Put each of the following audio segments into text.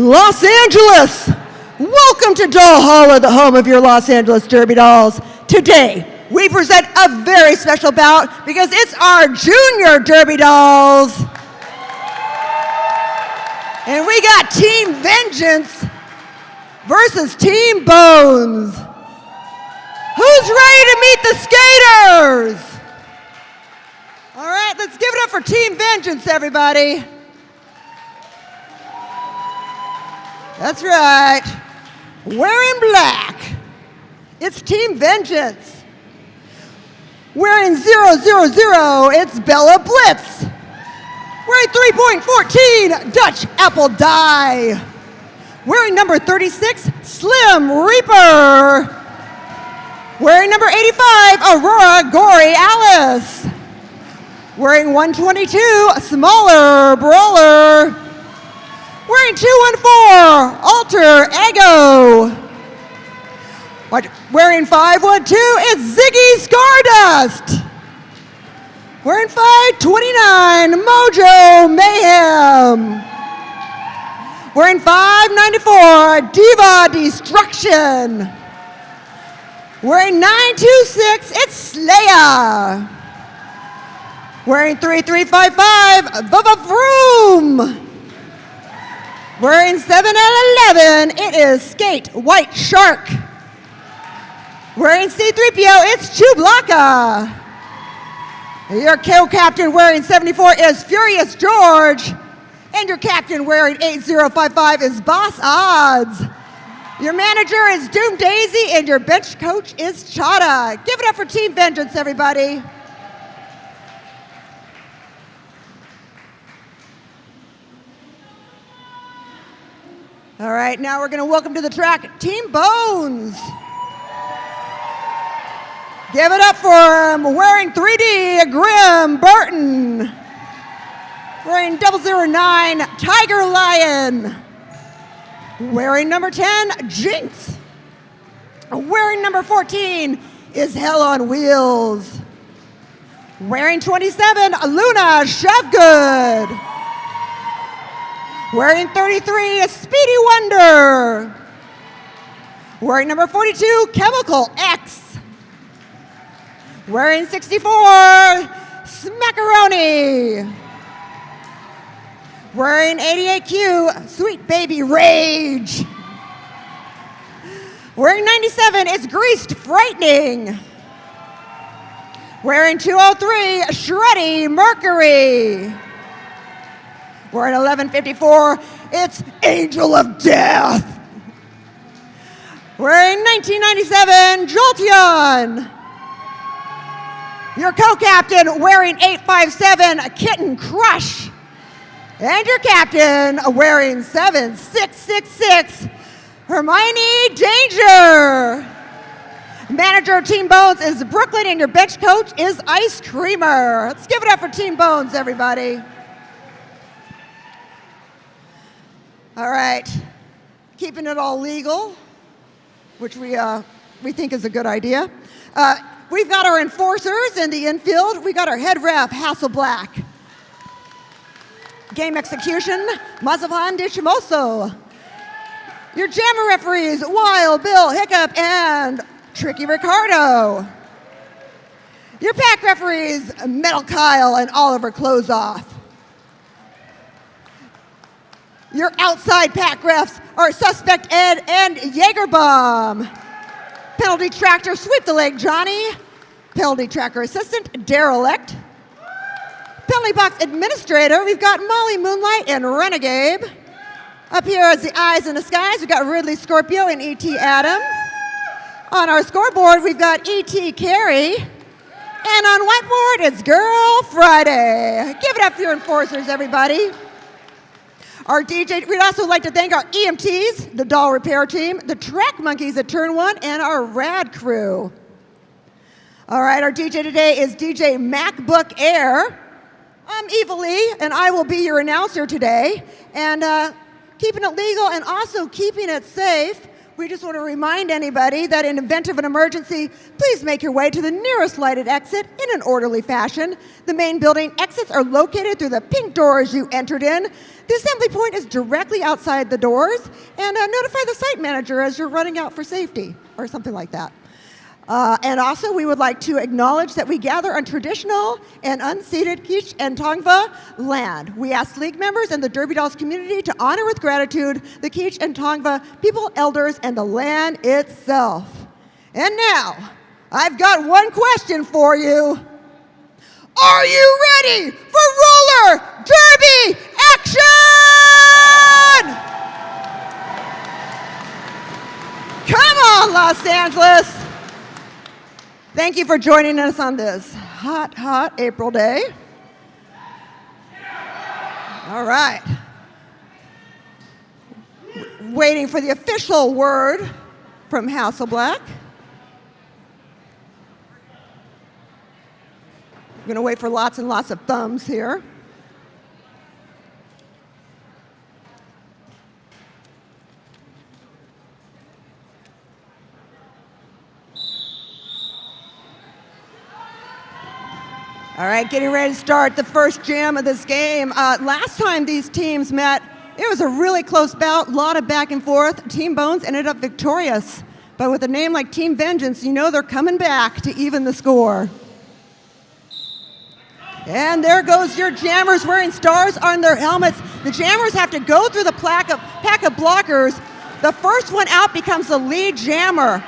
Los Angeles! Welcome to Doll Holler, the home of your Los Angeles Derby dolls. Today, we present a very special bout because it's our Junior Derby dolls. And we got Team Vengeance versus Team Bones. Who's ready to meet the skaters? All right, let's give it up for Team Vengeance, everybody. That's right. Wearing black, it's Team Vengeance. Wearing 000, it's Bella Blitz. Wearing 3.14, Dutch Apple Dye. Wearing number 36, Slim Reaper. Wearing number 85, Aurora Gory Alice. Wearing 122, Smaller Brawler. Wearing 214, Alter Ego. Wearing 512, it's Ziggy Stardust. Wearing 529, Mojo Mayhem. Wearing 594, Diva Destruction. Wearing 926, it's Slayer. Wearing 3355, Bubba Vroom. Wearing 711, it is Skate White Shark. Wearing C-3PO, it's Chewbacca. Your co-captain wearing 74 is Furious George. And your captain wearing 8055 is Boss Odds. Your manager is Doom Daisy, and your bench coach is Chada. Give it up for Team Vengeance, everybody. All right, now we're going to welcome to the track Team Bones. Give it up for wearing 3D, Grim Burton. Wearing 009, Tiger Lion. Wearing number 10, Jinx. Wearing number 14 is Hell on Wheels. Wearing 27, Luna Shovgood. Wearing 33, Speedy Wonder. Wearing number 42, Chemical X. Wearing 64, Smackaroni. Wearing 88Q, Sweet Baby Rage. Wearing 97, it's Greased Frightening. Wearing 203, Shreddy Mercury. Wearing 1154, it's Angel of Death. Wearing 1997, Jolteon. Your co-captain wearing 857, Kitten Crush. And your captain wearing 7666, Hermione Danger. Manager of Team Bones is Brooklyn, and your bench coach is Ice Creamer. Let's give it up for Team Bones, everybody. All right, keeping it all legal, which we think is a good idea. We've got our enforcers in the infield. We got our head ref, Hasselblack. Game execution, Mazapan de Chimoso. Your jammer referees, Wild Bill Hiccup and Tricky Ricardo. Your pack referees, Metal Kyle and Oliver Closeoff. Your outside pack refs are Suspect Ed and Jaegerbomb. Penalty tractor, Sweep the Leg Johnny. Penalty tracker assistant, Derelict. Penalty box administrator, we've got Molly Moonlight and Renegade. Up here is the Eyes in the Skies, we've got Ridley Scorpio and E.T. Adam. On our scoreboard, we've got E.T. Carey. And on whiteboard, it's Girl Friday. Give it up for your enforcers, everybody. Our DJ, we'd also like to thank our EMTs, the doll repair team, the track monkeys at Turn 1, and our rad crew. All right, our DJ today is DJ MacBook Air. I'm Eva Lee, and I will be your announcer today. And keeping it legal and also keeping it safe, we just want to remind anybody that in event of an emergency, please make your way to the nearest lighted exit in an orderly fashion. The main building exits are located through the pink doors you entered in. The assembly point is directly outside the doors, and notify the site manager as you're running out for safety, or something like that. And also, we would like to acknowledge that we gather on traditional and unceded Kizh and Tongva land. We ask league members and the Derby Dolls community to honor with gratitude the Kizh and Tongva people, elders, and the land itself. And now, I've got one question for you. Are you ready for roller derby action? Come on, Los Angeles. Thank you for joining us on this hot, hot April day. All right. Waiting for the official word from Hasselblack. I'm going to wait for lots and lots of thumbs here. All right, getting ready to start the first jam of this game. Last time these teams met, it was a really close bout, a lot of back and forth. Team Bones ended up victorious. But with a name like Team Vengeance, you know they're coming back to even the score. And there goes your jammers wearing stars on their helmets. The jammers have to go through the pack of blockers. The first one out becomes the lead jammer.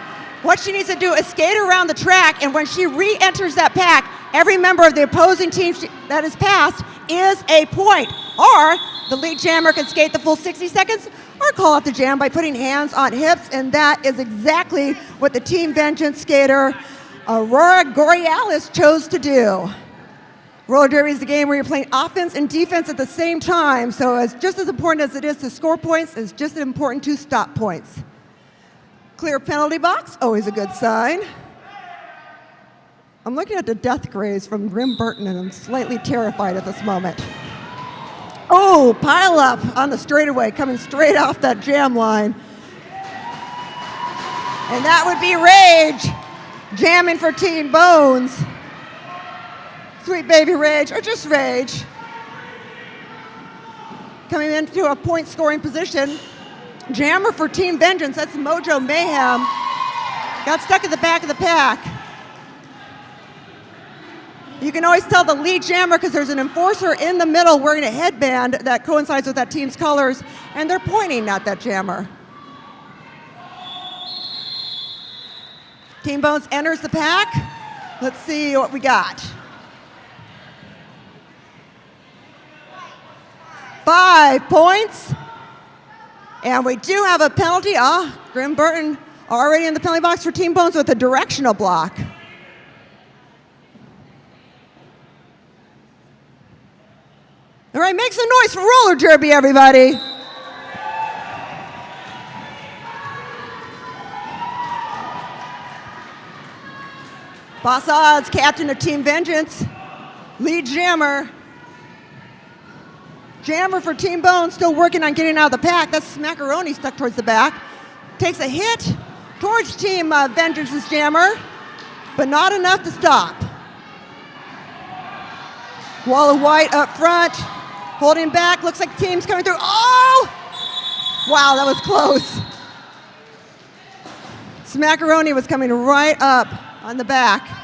What she needs to do is skate around the track, and when she re-enters that pack, every member of the opposing team that is passed is a point. Or the lead jammer can skate the full 60 seconds or call out the jam by putting hands on hips, and that is exactly what the Team Vengeance skater, Aurora Borealis, chose to do. Roller derby is a game where you're playing offense and defense at the same time, so it's just as important as it is to score points, it's just as important to stop points. Clear penalty box, always a good sign. I'm looking at the death grays from Grim Burton, and I'm slightly terrified at this moment. Oh, pile up on the straightaway, coming straight off that jam line. And that would be Rage, jamming for Team Bones. Sweet baby Rage, or just Rage. Coming into a point scoring position. Jammer for Team Vengeance, that's Mojo Mayhem. Got stuck at the back of the pack. You can always tell the lead jammer because there's an enforcer in the middle wearing a headband that coincides with that team's colors, and they're pointing at that jammer. Team Bones enters the pack. Let's see what we got. 5 points. And we do have a penalty. Grim Burton already in the penalty box for Team Bones with a directional block. All right, make some noise for roller derby, everybody. Boss Odds, captain of Team Vengeance, lead jammer. Jammer for Team Bones, still working on getting out of the pack. That's Smackaroni stuck towards the back. Takes a hit towards Team Vengeance's jammer, but not enough to stop. Wall of white up front, holding back. Looks like team's coming through. Oh! Wow, that was close. Smackaroni was coming right up on the back.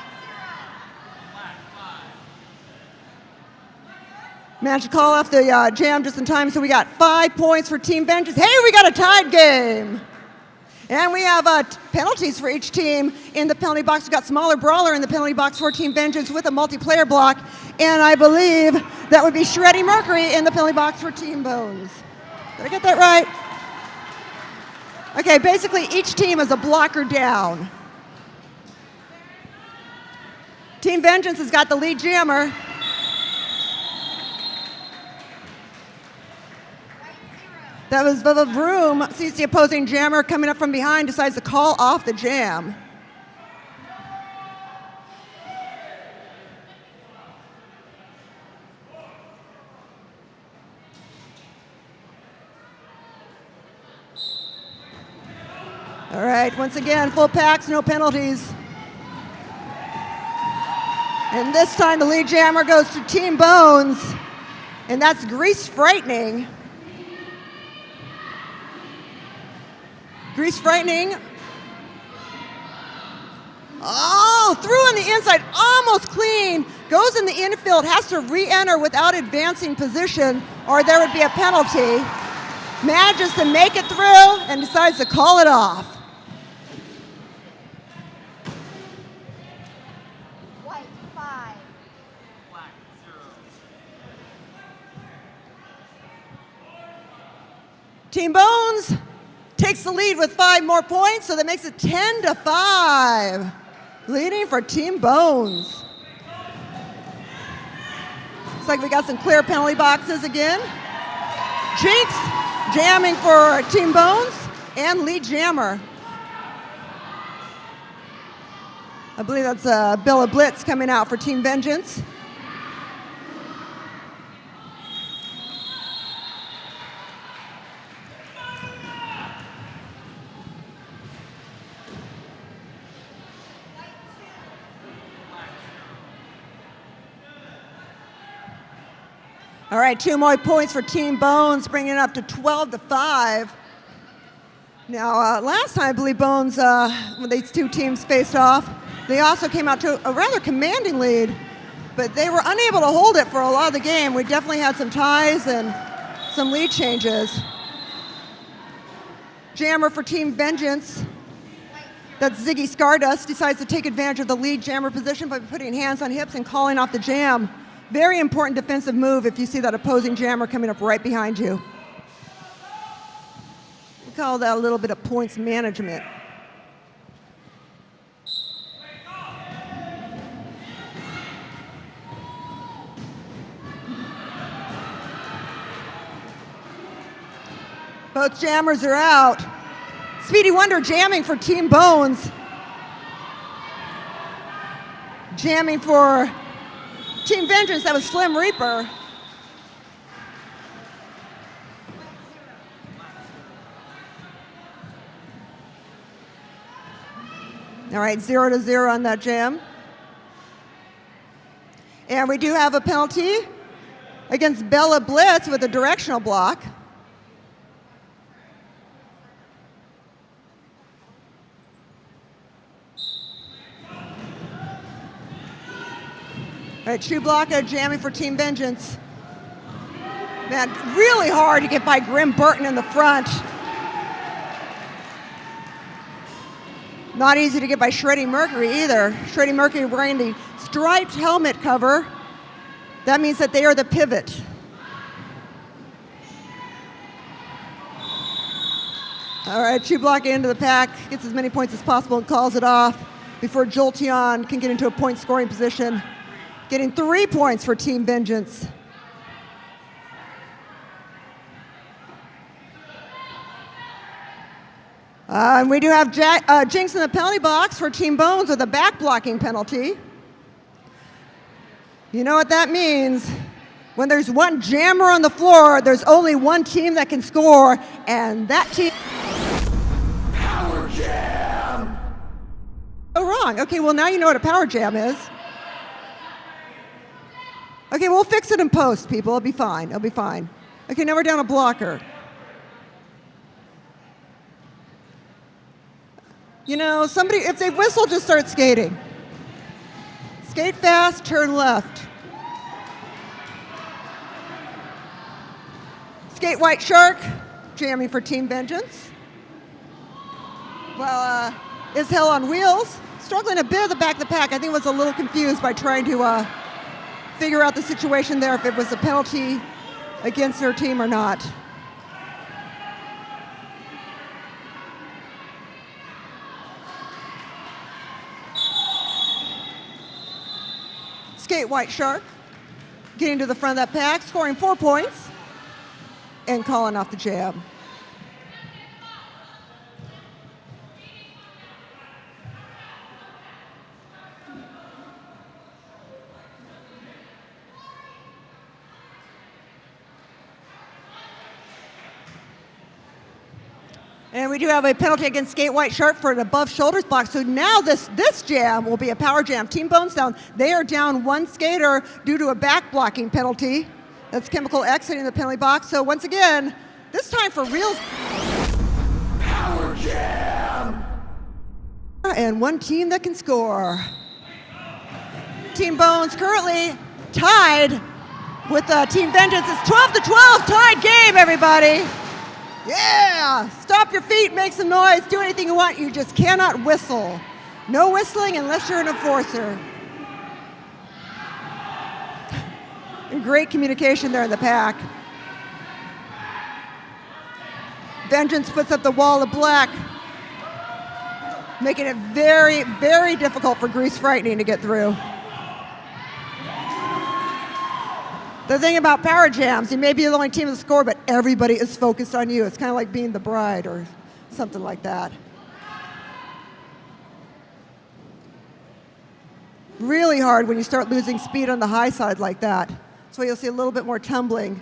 Managed to call off the jam just in time, so we got 5 points for Team Vengeance. Hey, we got a tied game. And we have penalties for each team in the penalty box. We've got Smaller Brawler in the penalty box for Team Vengeance with a multiplayer block. And I believe that would be Shreddy Mercury in the penalty box for Team Bones. Did I get that right? Okay, basically each team is a blocker down. Team Vengeance has got the lead jammer. That was the Vroom, sees the opposing jammer coming up from behind, decides to call off the jam. All right, once again, full packs, no penalties. And this time the lead jammer goes to Team Bones, and that's Grease Frightening. Grease Frightening. Oh, through on the inside, almost clean. Goes in the infield, has to re-enter without advancing position, or there would be a penalty. Manages to make it through and decides to call it off. White 5. Black 0. Team Bones takes the lead with 5 more points, so that makes it 10-5. Leading for Team Bones. Looks like we got some clear penalty boxes again. Jinx jamming for Team Bones and lead jammer. I believe that's Bella Blitz coming out for Team Vengeance. All right, 2 more points for Team Bones, bringing it up to 12-5. Now, last time, I believe Bones, when these 2 teams faced off, they also came out to a rather commanding lead, but they were unable to hold it for a lot of the game. We definitely had some ties and some lead changes. Jammer for Team Vengeance, that's Ziggy Stardust, decides to take advantage of the lead jammer position by putting hands on hips and calling off the jam. Very important defensive move if you see that opposing jammer coming up right behind you. We call that a little bit of points management. Both jammers are out. Speedy Wonder jamming for Team Bones. Jamming for Team Vengeance, that was Slim Reaper. All right, 0-0 on that jam. And we do have a penalty against Bella Blitz with a directional block. All right, True Blocker jamming for Team Vengeance. Man, really hard to get by Grim Burton in the front. Not easy to get by Shredding Mercury either. Shredding Mercury wearing the striped helmet cover. That means that they are the pivot. All right, True Blocker into the pack, gets as many points as possible and calls it off before Jolteon can get into a point scoring position. Getting 3 points for Team Vengeance. And we do have Jinx in the penalty box for Team Bones with a back blocking penalty. You know what that means? When there's one jammer on the floor, there's only one team that can score, and that team... Power Jam! Oh, wrong. Okay, well, now you know what a power jam is. Okay, we'll fix it in post, people. It'll be fine. It'll be fine. Okay, now we're down a blocker. You know, somebody, if they whistle, just start skating. Skate fast, turn left. Skate White Shark, jamming for Team Vengeance. Well, is Hell on Wheels, struggling a bit at the back of the pack. I think was a little confused by trying to figure out the situation there, if it was a penalty against their team or not. Skate White Shark getting to the front of that pack, scoring 4 points and calling off the jam. And we do have a penalty against Skate White Sharp for an above shoulders block. So now this jam will be a power jam. Team Bones down. They are down one skater due to a back blocking penalty. That's Chemical X hitting the penalty box. So once again, this time for real. Power Jam! And one team that can score. Team Bones currently tied with Team Vengeance. It's 12-12, tied game, everybody. Yeah! Stop your feet, make some noise, do anything you want. You just cannot whistle. No whistling unless you're an enforcer. And great communication there in the pack. Vengeance puts up the wall of black, making it very, very difficult for Grease Frightening to get through. The thing about power jams, you may be the only team to score, but everybody is focused on you. It's kind of like being the bride or something like that. Really hard when you start losing speed on the high side like that. That's why you'll see a little bit more tumbling.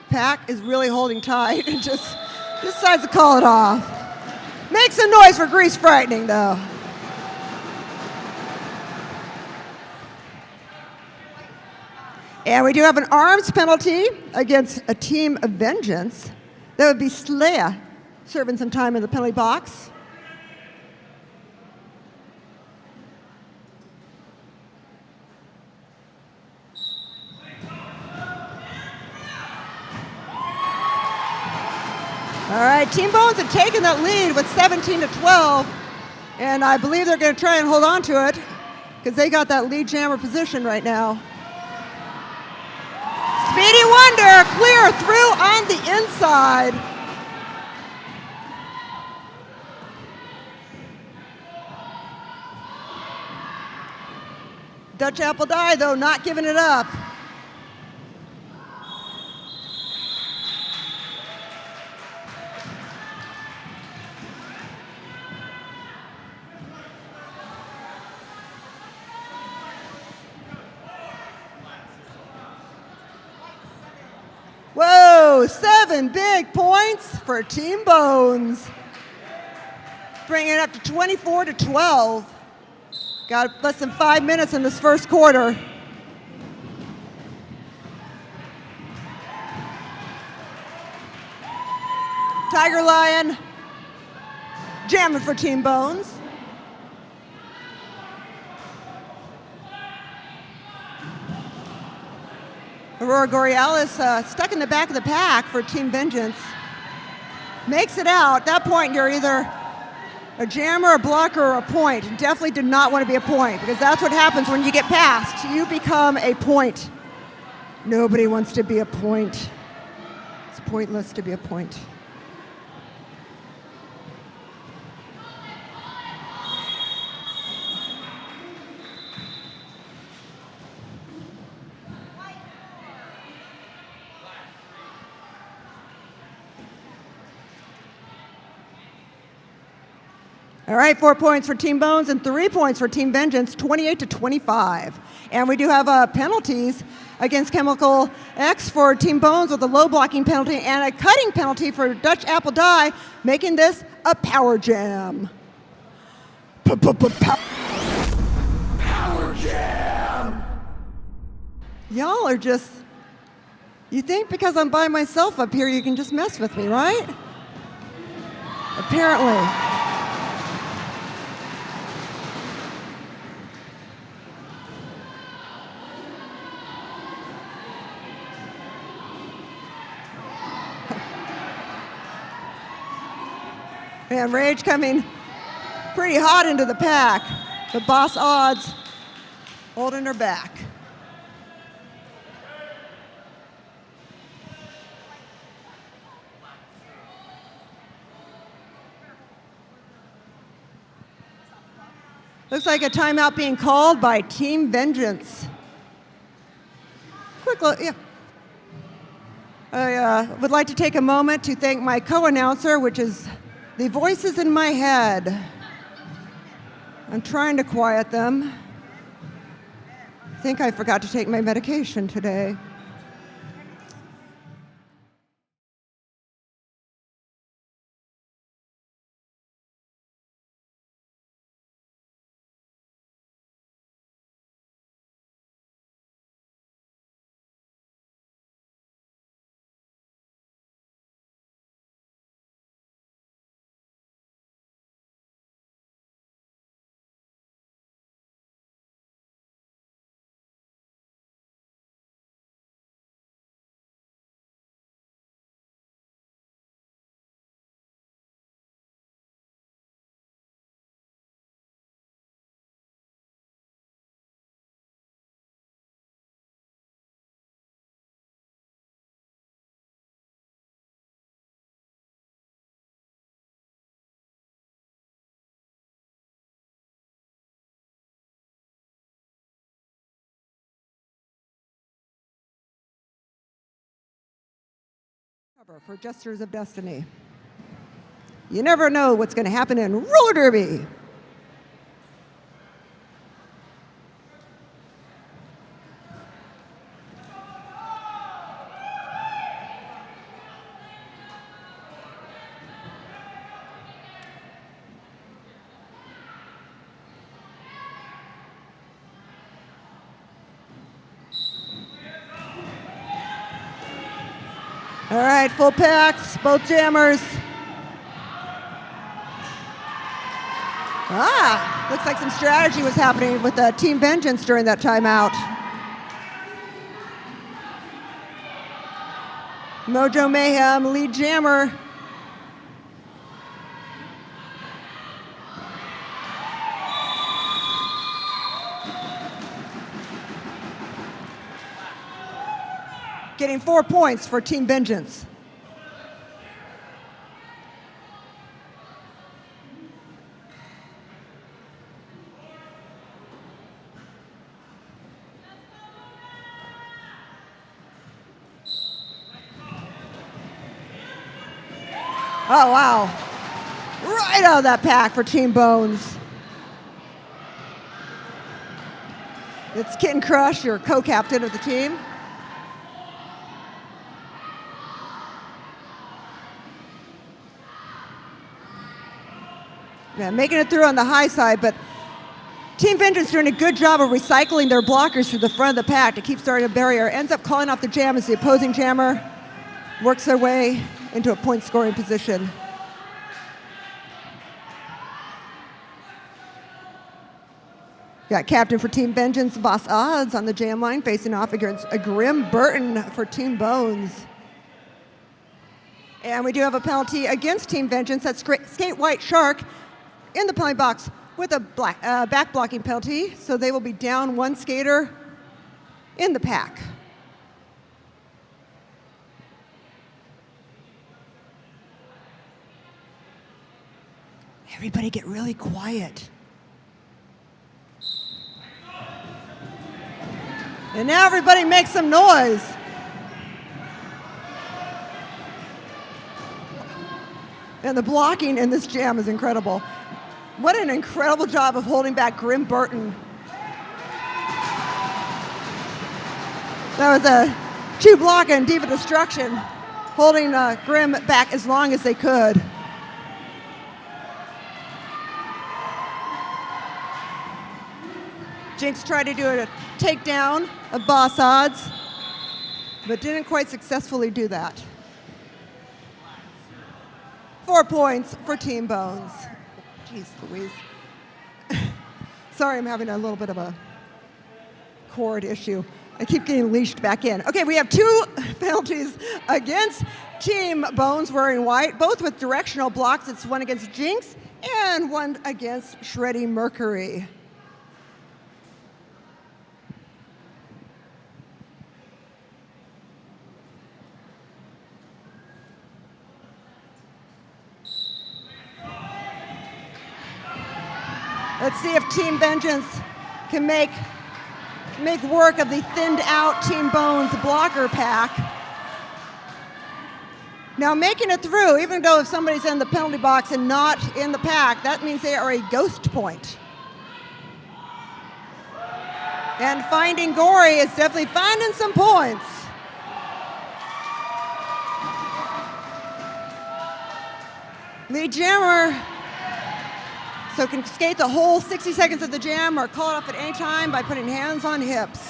Pack is really holding tight and just decides to call it off. Make some noise for Grease Frightening, though. And we do have an arms penalty against a team of Vengeance. That would be Slea serving some time in the penalty box. All right, Team Bones have taken that lead with 17-12, and I believe they're going to try and hold on to it because they got that lead jammer position right now. Speedy Wonder clear through on the inside. Dutch Apple Die, though, not giving it up. Whoa, 7 big points for Team Bones. Bringing it up to 24-12. Got less than 5 minutes in this first quarter. Tiger Lion jamming for Team Bones. Aurora Borealis stuck in the back of the pack for Team Vengeance. Makes it out. At that point, you're either a jammer, a blocker, or a point. Definitely did not want to be a point because that's what happens when you get past. You become a point. Nobody wants to be a point. It's pointless to be a point. All right, 4 points for Team Bones and 3 points for Team Vengeance, 28-25. And we do have penalties against Chemical X for Team Bones with a low blocking penalty and a cutting penalty for Dutch Apple Die, making this a power jam. Power Jam! Y'all are just, you think because I'm by myself up here you can just mess with me, right? Apparently. And Rage coming pretty hot into the pack. The Boss Odds holding her back. Looks like a timeout being called by Team Vengeance. Quick look, yeah. I would like to take a moment to thank my co-announcer, which is the voices in my head. I'm trying to quiet them. I think I forgot to take my medication today. For Jesters of Destiny. You never know what's going to happen in roller derby. All right, full packs, both jammers. Looks like some strategy was happening with Team Vengeance during that timeout. Mojo Mayhem, lead jammer. Getting 4 points for Team Vengeance. Oh, wow. Right out of that pack for Team Bones. It's Kitten Crush, your co-captain of the team. Yeah, making it through on the high side, but Team Vengeance doing a good job of recycling their blockers through the front of the pack to keep starting a barrier. Ends up calling off the jam as the opposing jammer works their way into a point scoring position. Got captain for Team Vengeance, Boss Odds on the jam line, facing off against a Grim Burton for Team Bones. And we do have a penalty against Team Vengeance. That's Skate White Shark in the penalty box with a back blocking penalty. So they will be down one skater in the pack. Everybody get really quiet. And now everybody make some noise. And the blocking in this jam is incredible. What an incredible job of holding back Grim Burton. That was a two block and Diva Destruction, holding Grim back as long as they could. Jinx tried to do a takedown of Boss Odds, but didn't quite successfully do that. 4 points for Team Bones. Jeez Louise. Sorry, I'm having a little bit of a cord issue. I keep getting leashed back in. Okay, we have 2 penalties against Team Bones wearing white, both with directional blocks. It's one against Jinx and one against Shreddy Mercury. Let's see if Team Vengeance can make work of the thinned out Team Bones blocker pack. Now making it through, even though if somebody's in the penalty box and not in the pack, that means they are a ghost point. And finding Gory is definitely finding some points. Lead jammer. So can skate the whole 60 seconds of the jam or call it off at any time by putting hands on hips.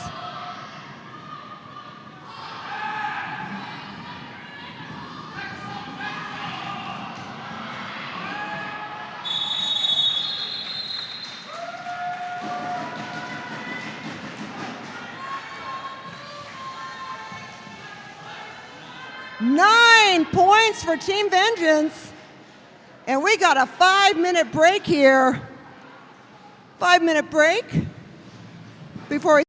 Nine points for Team Vengeance. And we got a 5-minute break here. 5-minute break before we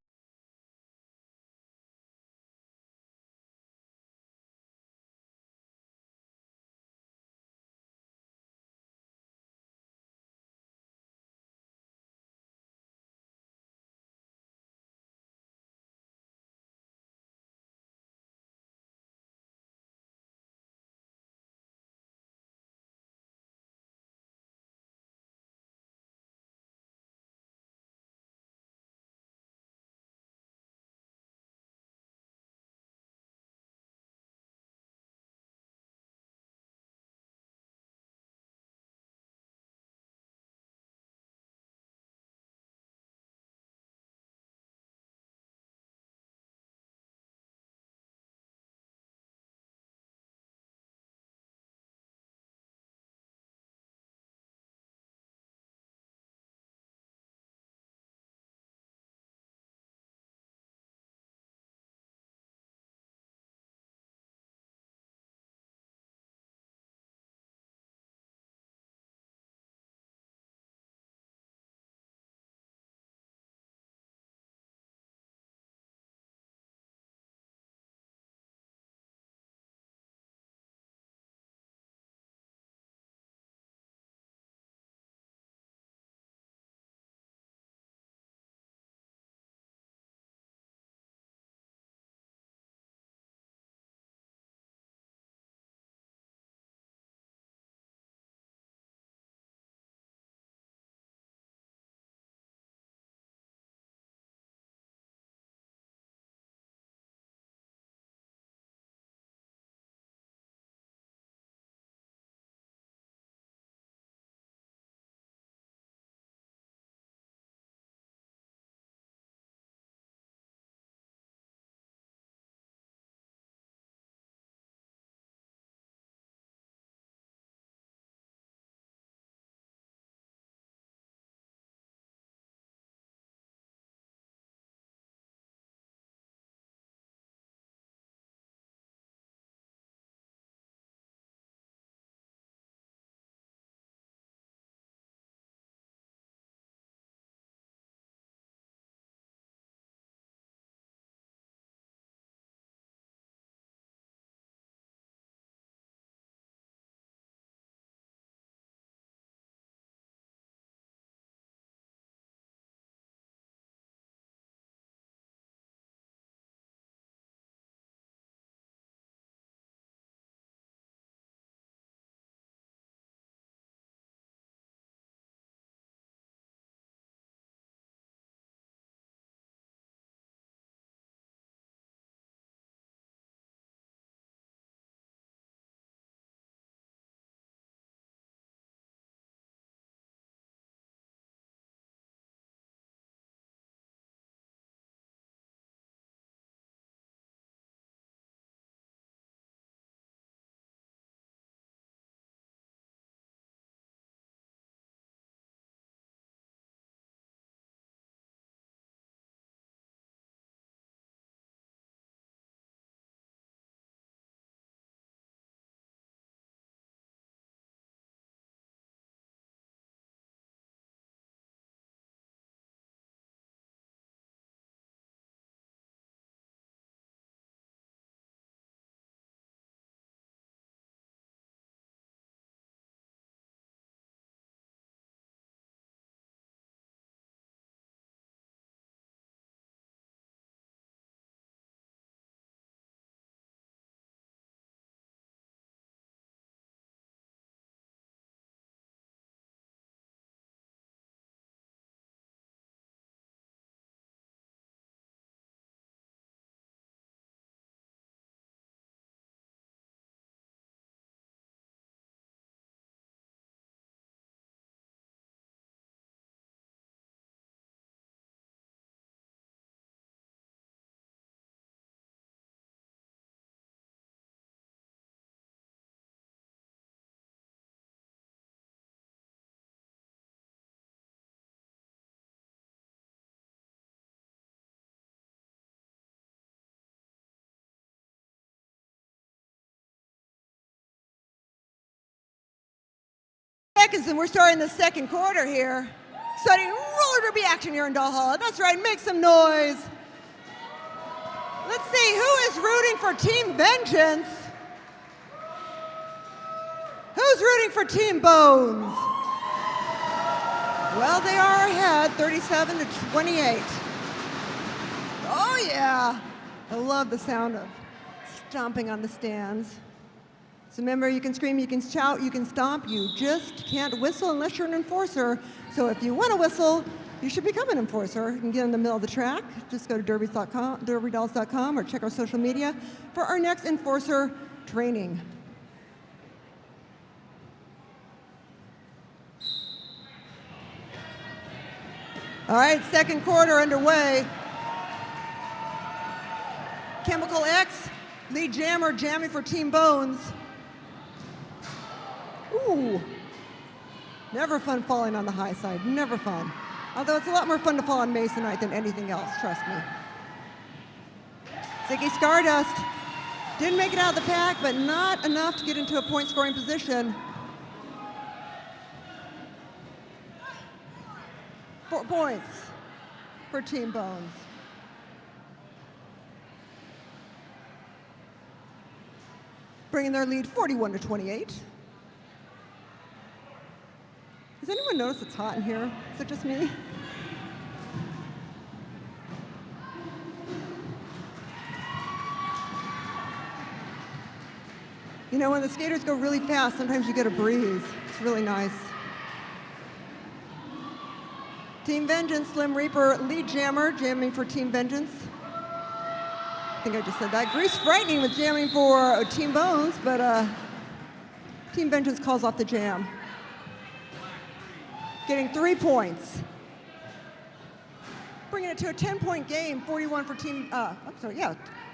seconds and we're starting the second quarter here. Starting roller derby action here in Valhalla. That's right, make some noise. Let's see, who is rooting for Team Vengeance? Who's rooting for Team Bones? Well, they are ahead, 37-28. Oh yeah, I love the sound of stomping on the stands. So remember, you can scream, you can shout, you can stomp, you just can't whistle unless you're an enforcer. So if you want to whistle, you should become an enforcer. You can get in the middle of the track. Just go to derbydolls.com or check our social media for our next enforcer training. All right, second quarter underway. Chemical X, lead jammer jamming for Team Bones. Ooh, never fun falling on the high side, never fun. Although it's a lot more fun to fall on Masonite than anything else, trust me. Ziggy Stardust didn't make it out of the pack, but not enough to get into a point scoring position. 4 points for Team Bones. Bringing their lead 41-28. Does anyone notice it's hot in here? Is it just me? You know, when the skaters go really fast, sometimes you get a breeze. It's really nice. Team Vengeance, Slim Reaper, lead jammer, jamming for Team Vengeance. I think I just said that. Grease Frightening was jamming for Team Bones, but Team Vengeance calls off the jam. Getting 3 points. Bringing it to a 10-point game, 41 for Team,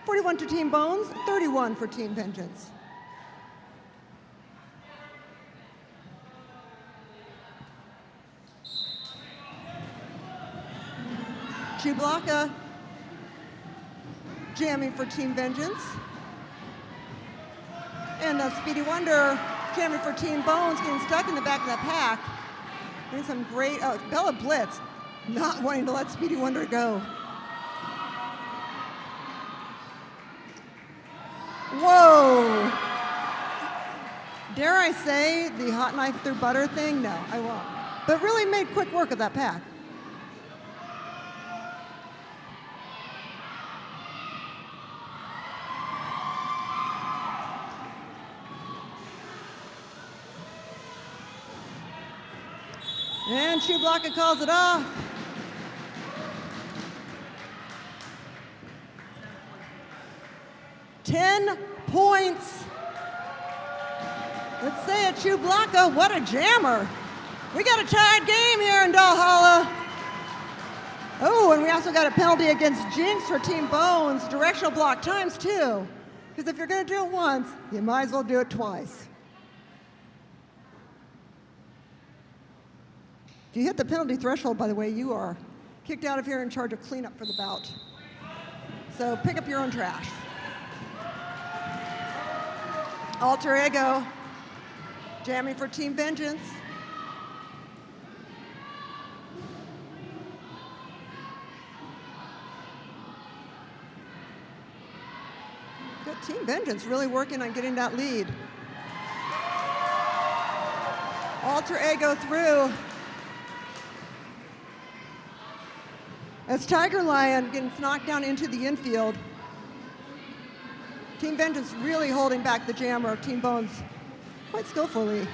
41 to Team Bones, 31 for Team Vengeance. Chublaka jamming for Team Vengeance. And Speedy Wonder jamming for Team Bones, getting stuck in the back of that pack. Doing some great, Bella Blitz, not wanting to let Speedy Wonder go. Whoa! Dare I say the hot knife through butter thing? No, I won't. But really made quick work of that pack. And Chublaka calls it off. $10 points. Let's say it, Chublaka, what a jammer. We got a tied game here in Valhalla. Oh, and we also got a penalty against Jinx for Team Bones, directional block ×2. Because if you're gonna do it once, you might as well do it twice. If you hit the penalty threshold, by the way, you are kicked out of here in charge of cleanup for the bout. So pick up your own trash. Alter Ego, jamming for Team Vengeance. Good Team Vengeance really working on getting that lead. Alter Ego through. As Tiger Lion gets knocked down into the infield, Team Vengeance really holding back the jammer of Team Bones quite skillfully.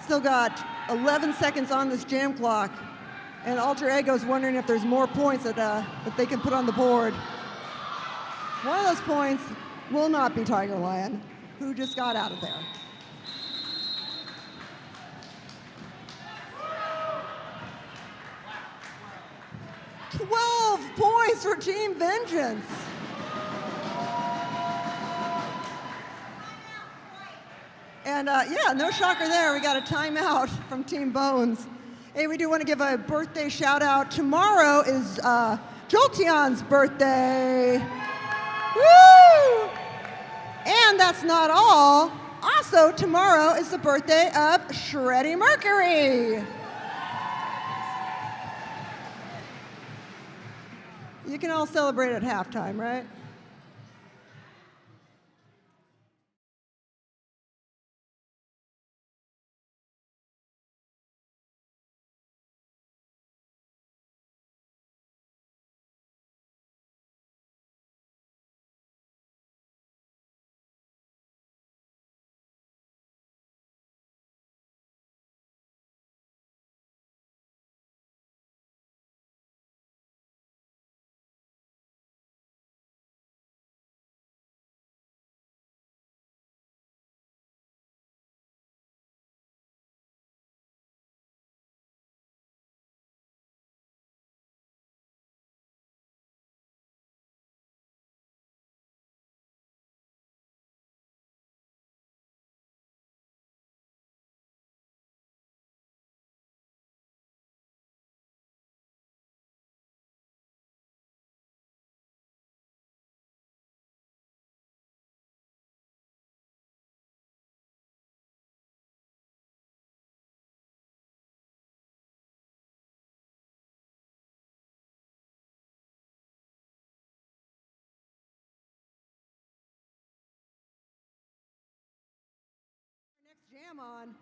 Still got 11 seconds on this jam clock, and Alter Ego's wondering if there's more points that they can put on the board. One of those points will not be Tiger Lion, who just got out of there. 12 points for Team Vengeance. And yeah, no shocker there. We got a timeout from Team Bones. Hey, we do want to give a birthday shout out. Tomorrow is Jolteon's birthday. Woo! And that's not all. Also, tomorrow is the birthday of Shreddy Mercury. You can all celebrate at halftime, right? Next jam on.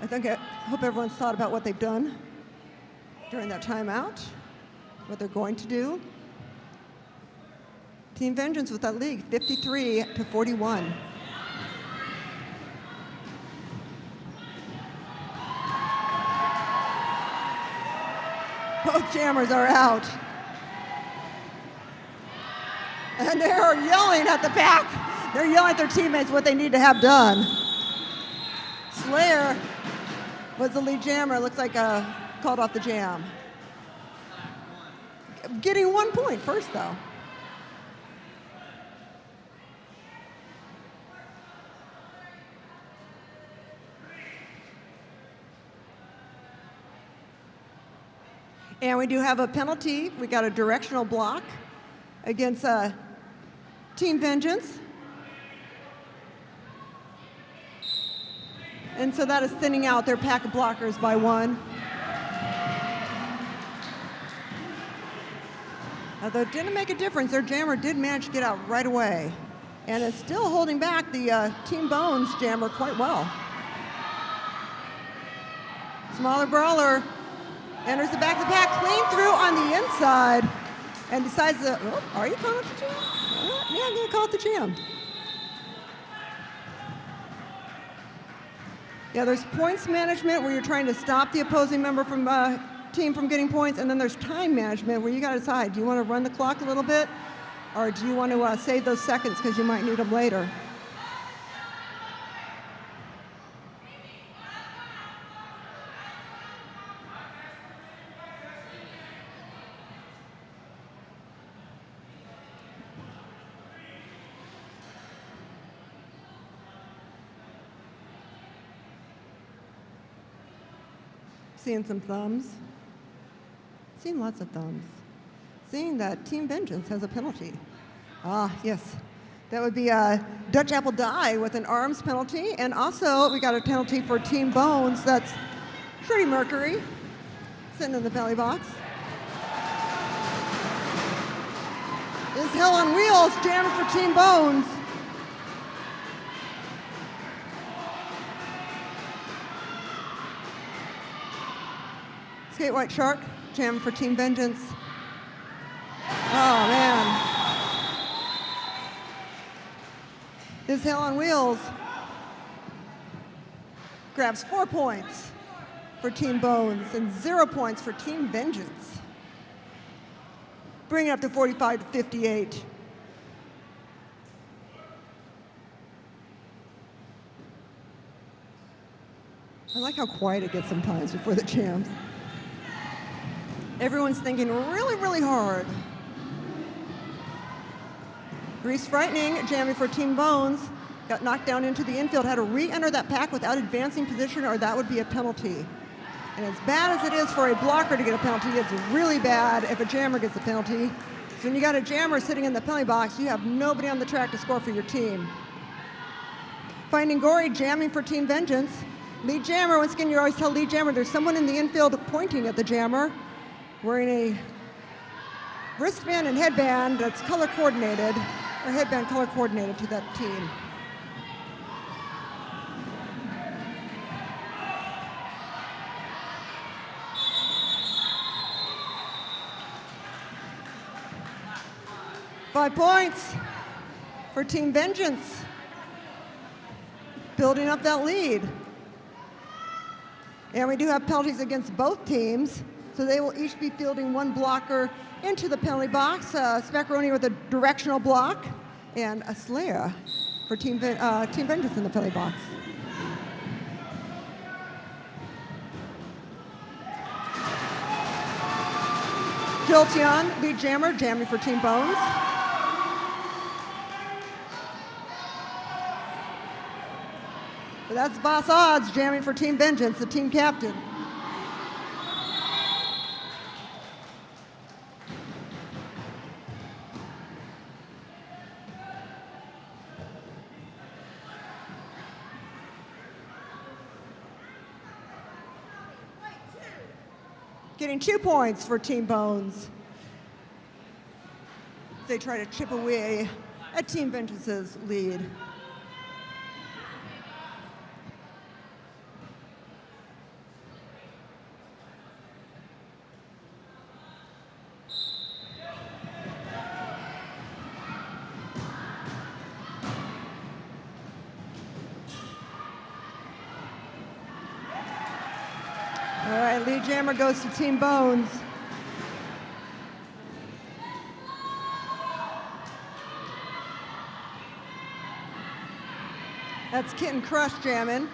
I hope everyone's thought about what they've done during that timeout, what they're going to do. Team Vengeance with that lead, 53-41. Both jammers are out. And they're yelling at the back. They're yelling at their teammates what they need to have done. Slayer was the lead jammer. Looks like called off the jam. Getting 1 point first, though. And we do have a penalty. We got a directional block against Team Vengeance. And so that is thinning out their pack of blockers by one. Although it didn't make a difference, their jammer did manage to get out right away. And is still holding back the Team Bones jammer quite well. Smaller Brawler enters the back of the pack, clean through on the inside, and decides to, are you calling it the jam? Yeah, I'm going to call it the jam. Yeah, there's points management where you're trying to stop the opposing member from team from getting points, and then there's time management where you got to decide, do you want to run the clock a little bit, or do you want to save those seconds because you might need them later? Seeing some thumbs. Seeing lots of thumbs. Seeing that Team Vengeance has a penalty. Ah, yes. That would be a Dutch Apple Die with an arms penalty. And also, we got a penalty for Team Bones. That's Shreddy Mercury sitting in the belly box. Is Hell on Wheels jamming for Team Bones. Skate White Shark, jam for Team Vengeance. Oh, man. This Hell on Wheels grabs 4 points for Team Bones and 0 points for Team Vengeance. Bringing it up to 45-58. I like how quiet it gets sometimes before the jams. Everyone's thinking really, really hard. Grease Frightening, jamming for Team Bones. Got knocked down into the infield, had to re-enter that pack without advancing position, or that would be a penalty. And as bad as it is for a blocker to get a penalty, it's really bad if a jammer gets a penalty. So when you got a jammer sitting in the penalty box, you have nobody on the track to score for your team. Finding Gory jamming for Team Vengeance. Lead jammer, once again, you always tell lead jammer there's someone in the infield pointing at the jammer, wearing a wristband and headband that's color coordinated, or headband color coordinated to that team. Five points for Team Vengeance, building up that lead. And we do have penalties against both teams, so they will each be fielding one blocker into the penalty box. Smackaroni with a directional block, and a Slayer for Team Vengeance in the penalty box. Jolteon, lead jammer, jamming for Team Bones. But that's Boss Odds jamming for Team Vengeance, the team captain. Getting 2 points for Team Bones. They try to chip away at Team Vengeance's lead. All right, lead jammer goes to Team Bones. That's Kitten Crush jamming.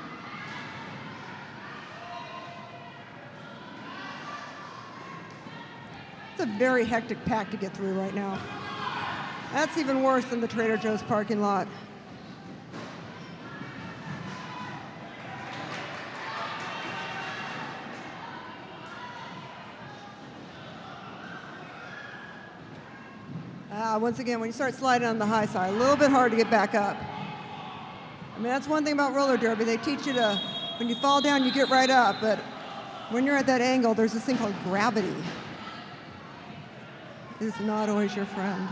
It's a very hectic pack to get through right now. That's even worse than the Trader Joe's parking lot. Once again, when you start sliding on the high side, a little bit hard to get back up. I mean, that's one thing about roller derby. They teach you to, when you fall down, you get right up. But when you're at that angle, there's this thing called gravity. It's not always your friend.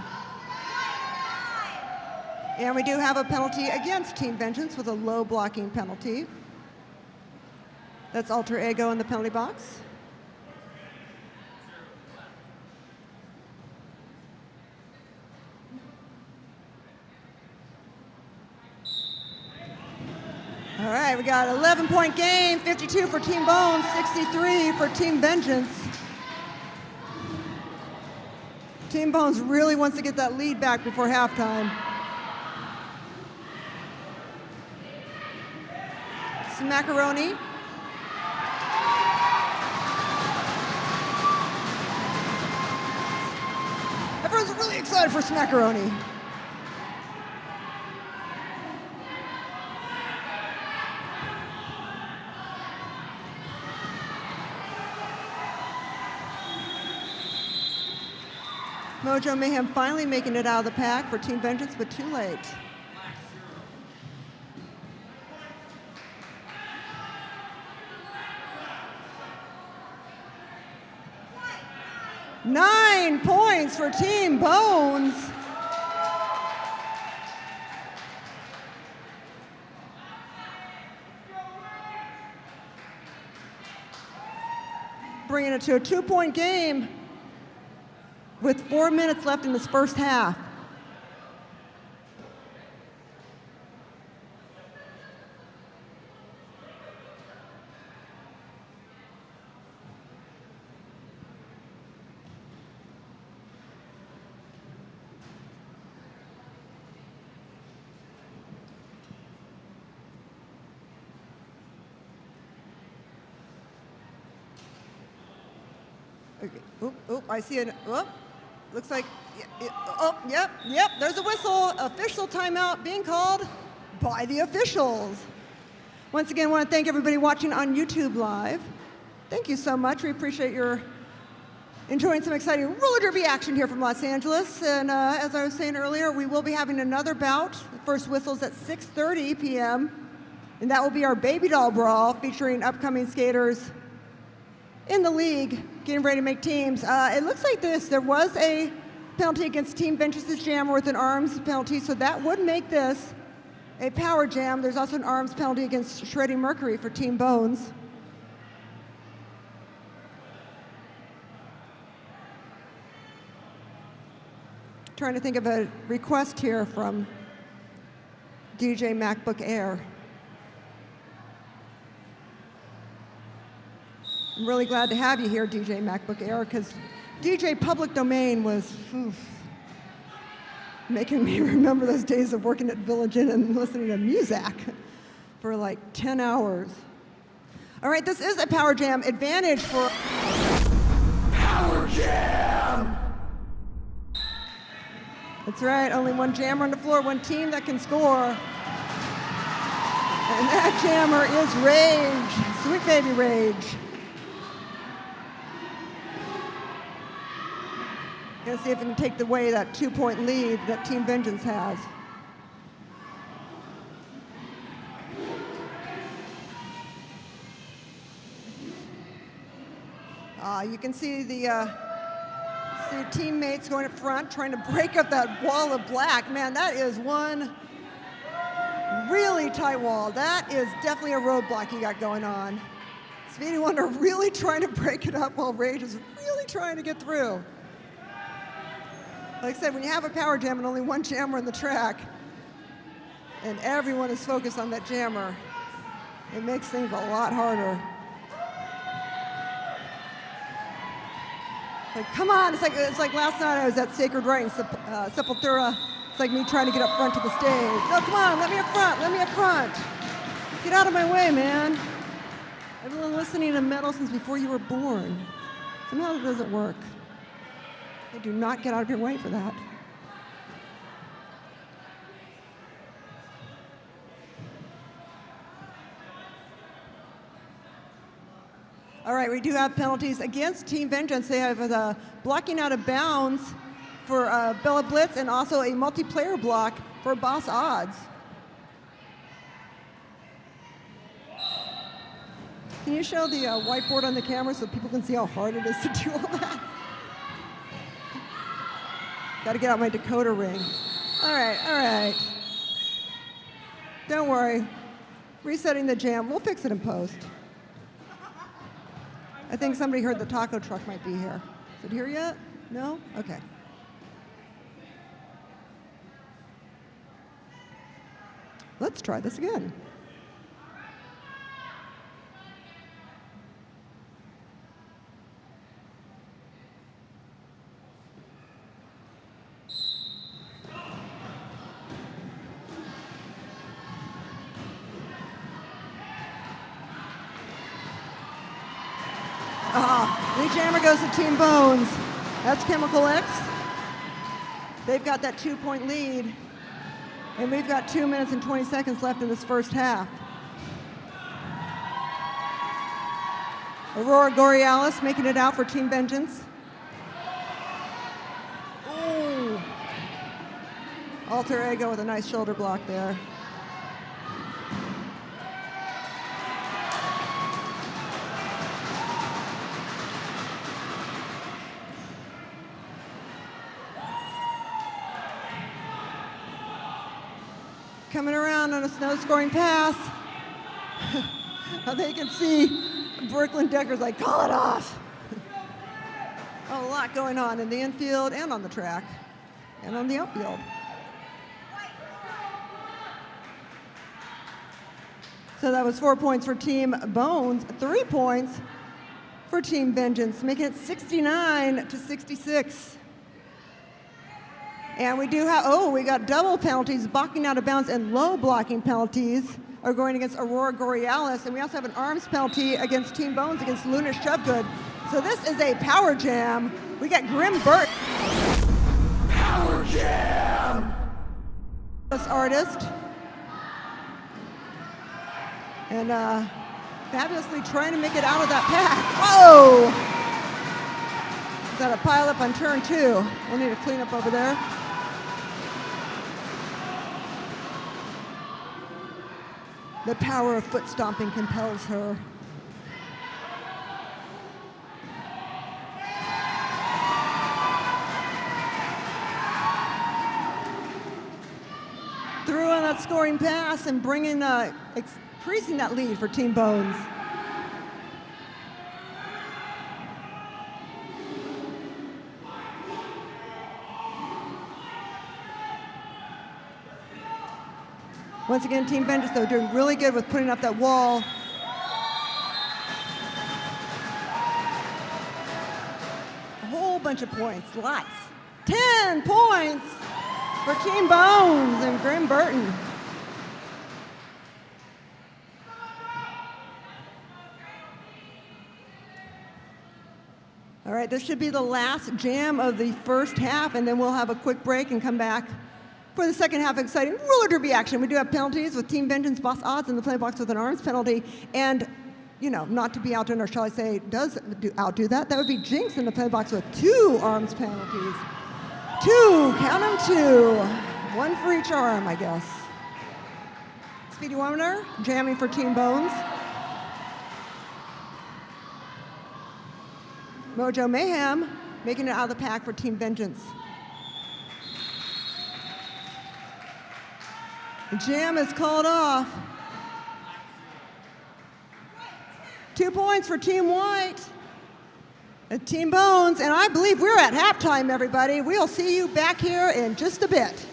And we do have a penalty against Team Vengeance with a low blocking penalty. That's Alter Ego in the penalty box. All right, we got 11-point game, 52 for Team Bones, 63 for Team Vengeance. Team Bones really wants to get that lead back before halftime. Smackaroni. Everyone's really excited for Smackaroni. Mojo Mayhem finally making it out of the pack for Team Vengeance, but too late. Nine points for Team Bones. Bringing it to a 2-point game with 4 minutes left in this first half. Okay. Oop, I see it. Oop. Looks like, yep, there's a whistle. Official timeout being called by the officials. Once again, I want to thank everybody watching on YouTube Live. Thank you so much. We appreciate your enjoying some exciting roller derby action here from Los Angeles. And as I was saying earlier, we will be having another bout. The first whistle's at 6:30 p.m. And that will be our Baby Doll Brawl featuring upcoming skaters in the league getting ready to make teams. It looks like there was a penalty against Team Vengeance's jammer with an arms penalty, so that would make this a power jam. There's also an arms penalty against Shredding Mercury for Team Bones. Trying to think of a request here from DJ MacBook Air. I'm really glad to have you here, DJ MacBook Air, because DJ Public Domain was making me remember those days of working at Village Inn and listening to Muzak for like 10 hours. All right, this is a Power Jam advantage for... Power Jam! That's right, only one jammer on the floor, one team that can score. And that jammer is Rage, Sweet Baby Rage. Gonna see if we can take away that 2-point lead that Team Vengeance has. You can see the teammates going up front trying to break up that wall of black. Man, that is one really tight wall. That is definitely a roadblock you got going on. Speedy Wonder really trying to break it up while Rage is really trying to get through. Like I said, when you have a power jam and only one jammer on the track, and everyone is focused on that jammer, it makes things a lot harder. Like, come on, it's like last night I was at Sacred Rite in Sepultura. It's like me trying to get up front to the stage. No, come on, let me up front. Get out of my way, man. I've been listening to metal since before you were born. Somehow it doesn't work. They do not get out of your way for that. All right, we do have penalties against Team Vengeance. They have blocking out of bounds for Bella Blitz and also a multiplayer block for Boss Odds. Can you show the whiteboard on the camera so people can see how hard it is to do all that? Got to get out my decoder ring. All right. Don't worry. Resetting the jam. We'll fix it in post. I think somebody heard the taco truck might be here. Is it here yet? No? Okay. Let's try this again. Lead jammer goes to Team Bones. That's Chemical X. They've got that 2-point lead. And we've got 2 minutes and 20 seconds left in this first half. Aurora Borealis making it out for Team Vengeance. Ooh. Alter Ego with a nice shoulder block there. Coming around on a snow scoring pass. They can see Brooklyn Decker's like, call it off. A lot going on in the infield and on the track and on the outfield. So that was 4 points for Team Bones, 3 points for Team Vengeance, making it 69-66. And we do have, we got double penalties, blocking out of bounds and low blocking penalties are going against Aurora Borealis. And we also have an arms penalty against Team Bones against Luna Shovegood. So this is a power jam. We got Grim Burt. Power Jam! This artist. And fabulously trying to make it out of that pack. Whoa! Got a pile up on turn 2. We'll need to clean up over there. The power of foot stomping compels her. Threw on that scoring pass and bringing, increasing that lead for Team Bones. Once again, Team Vengeance, though, doing really good with putting up that wall. A whole bunch of points, lots. 10 points for Team Bones and Grim Burton. All right, this should be the last jam of the first half, and then we'll have a quick break and come back for the second half. Exciting roller derby action. We do have penalties with Team Vengeance boss odds in the play box with an arms penalty. And, you know, not to be outdone, or shall I say, outdo that. That would be Jinx in the play box with 2 arms penalties. 2, count them 2. 1 for each arm, I guess. Speedy Wonder, jamming for Team Bones. Mojo Mayhem, making it out of the pack for Team Vengeance. The jam is called off. 2 points for Team White. And Team Bones, and I believe we're at halftime, everybody. We'll see you back here in just a bit.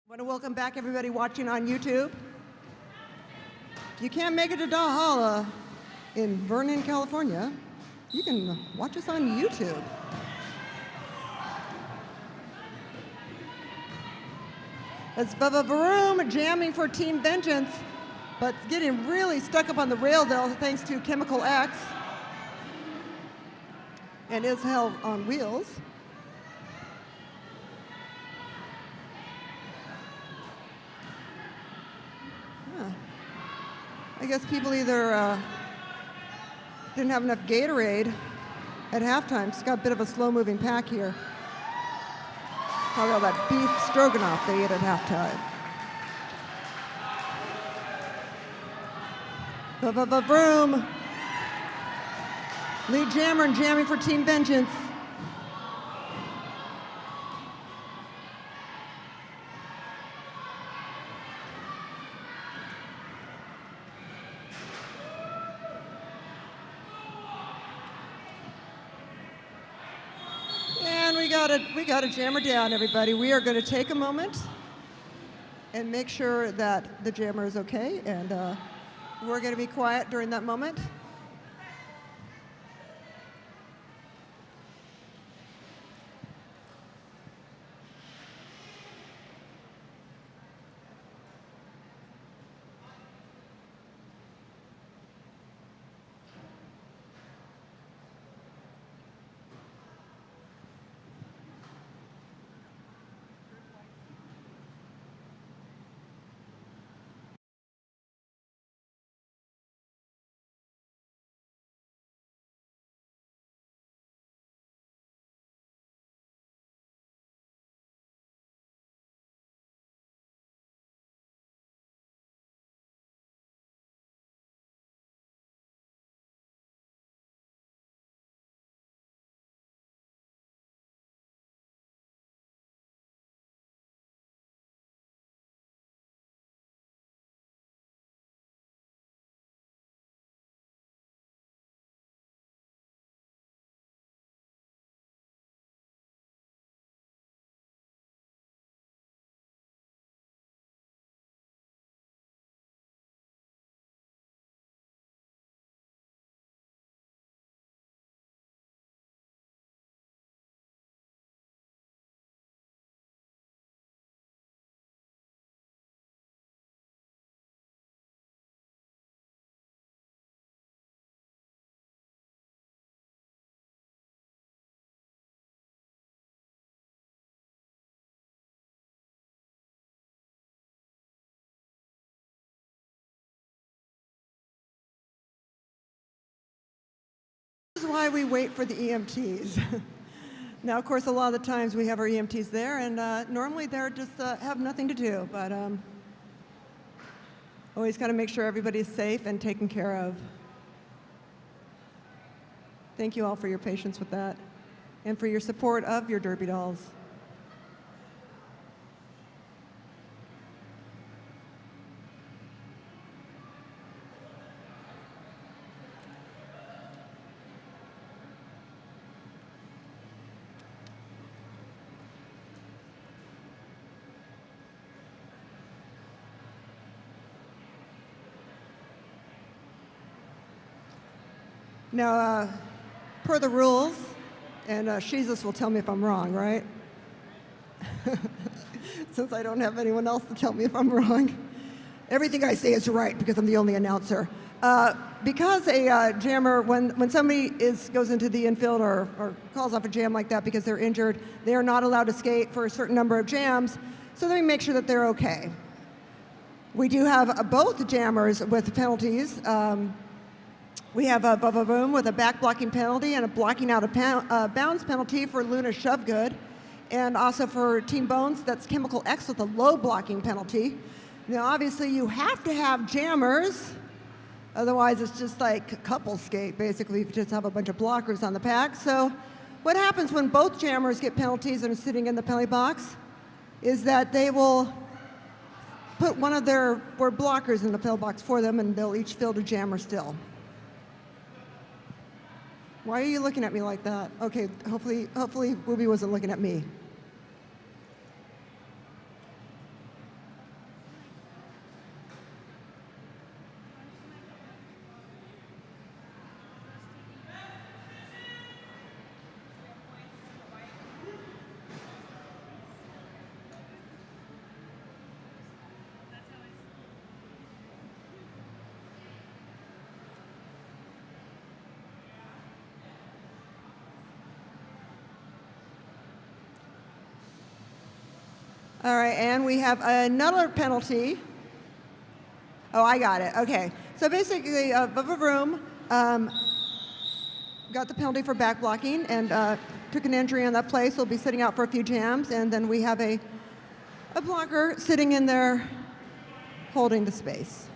I want to welcome back everybody watching on YouTube. If you can't make it to Dahala in Vernon, California, you can watch us on YouTube. That's Bubba Vroom jamming for Team Vengeance, but getting really stuck up on the rail though, thanks to Chemical X and is hell on wheels. I guess people either didn't have enough Gatorade at halftime. It's got a bit of a slow-moving pack here. Probably all that beef stroganoff they ate at halftime. Vroom. Lead jammer and jamming for Team Vengeance. We got to jammer down, everybody. We are going to take a moment and make sure that the jammer is okay, and we're going to be quiet during that moment. This is why we wait for the EMTs. Now, of course, a lot of the times we have our EMTs there, and normally they're just have nothing to do, but always got to make sure everybody's safe and taken care of. Thank you all for your patience with that and for your support of your Derby dolls. Now, per the rules, and Jesus will tell me if I'm wrong, right? Since I don't have anyone else to tell me if I'm wrong. Everything I say is right because I'm the only announcer. Because a jammer, when somebody goes into the infield or calls off a jam like that because they're injured, they are not allowed to skate for a certain number of jams, so then we make sure that they're okay. We do have both jammers with penalties. We have Bubba Boom with a back blocking penalty and a blocking out of bounds penalty for Luna Shovegood. And also for Team Bones, that's Chemical X with a low blocking penalty. Now, obviously, you have to have jammers. Otherwise, it's just like couple skate, basically, if you just have a bunch of blockers on the pack. So what happens when both jammers get penalties and are sitting in the penalty box is that they will put one of their blockers in the penalty box for them, and they'll each field a jammer still. Why are you looking at me like that? Okay, hopefully Ruby wasn't looking at me. All right, and we have another penalty. Oh, I got it. Okay. So basically, Vroom got the penalty for back blocking and took an injury on that play, so he'll be sitting out for a few jams. And then we have a blocker sitting in there holding the space.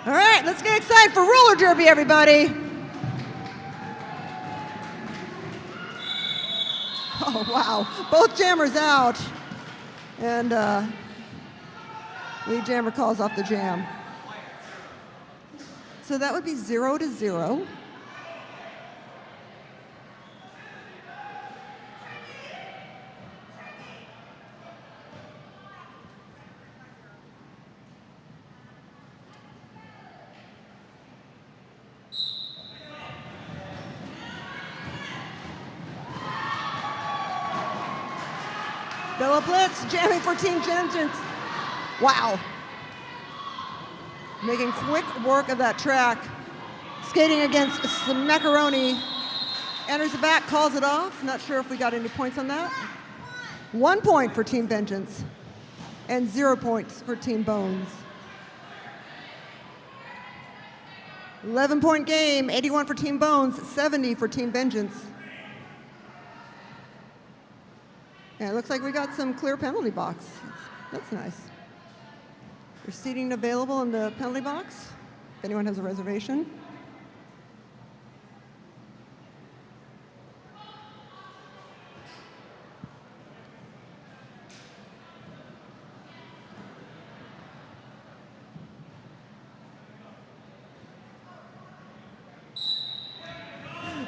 All right, let's get excited for roller derby, everybody. Oh, wow. Both jammers out. And lead jammer calls off the jam. So that would be 0-0. Double blitz, jamming for Team Vengeance. Wow. Making quick work of that track. Skating against some macaroni. Enters the back, calls it off. Not sure if we got any points on that. 1 point for Team Vengeance. And 0 points for Team Bones. 11-point game, 81 for Team Bones, 70 for Team Vengeance. And it looks like we got some clear penalty box. That's nice. There's seating available in the penalty box, if anyone has a reservation.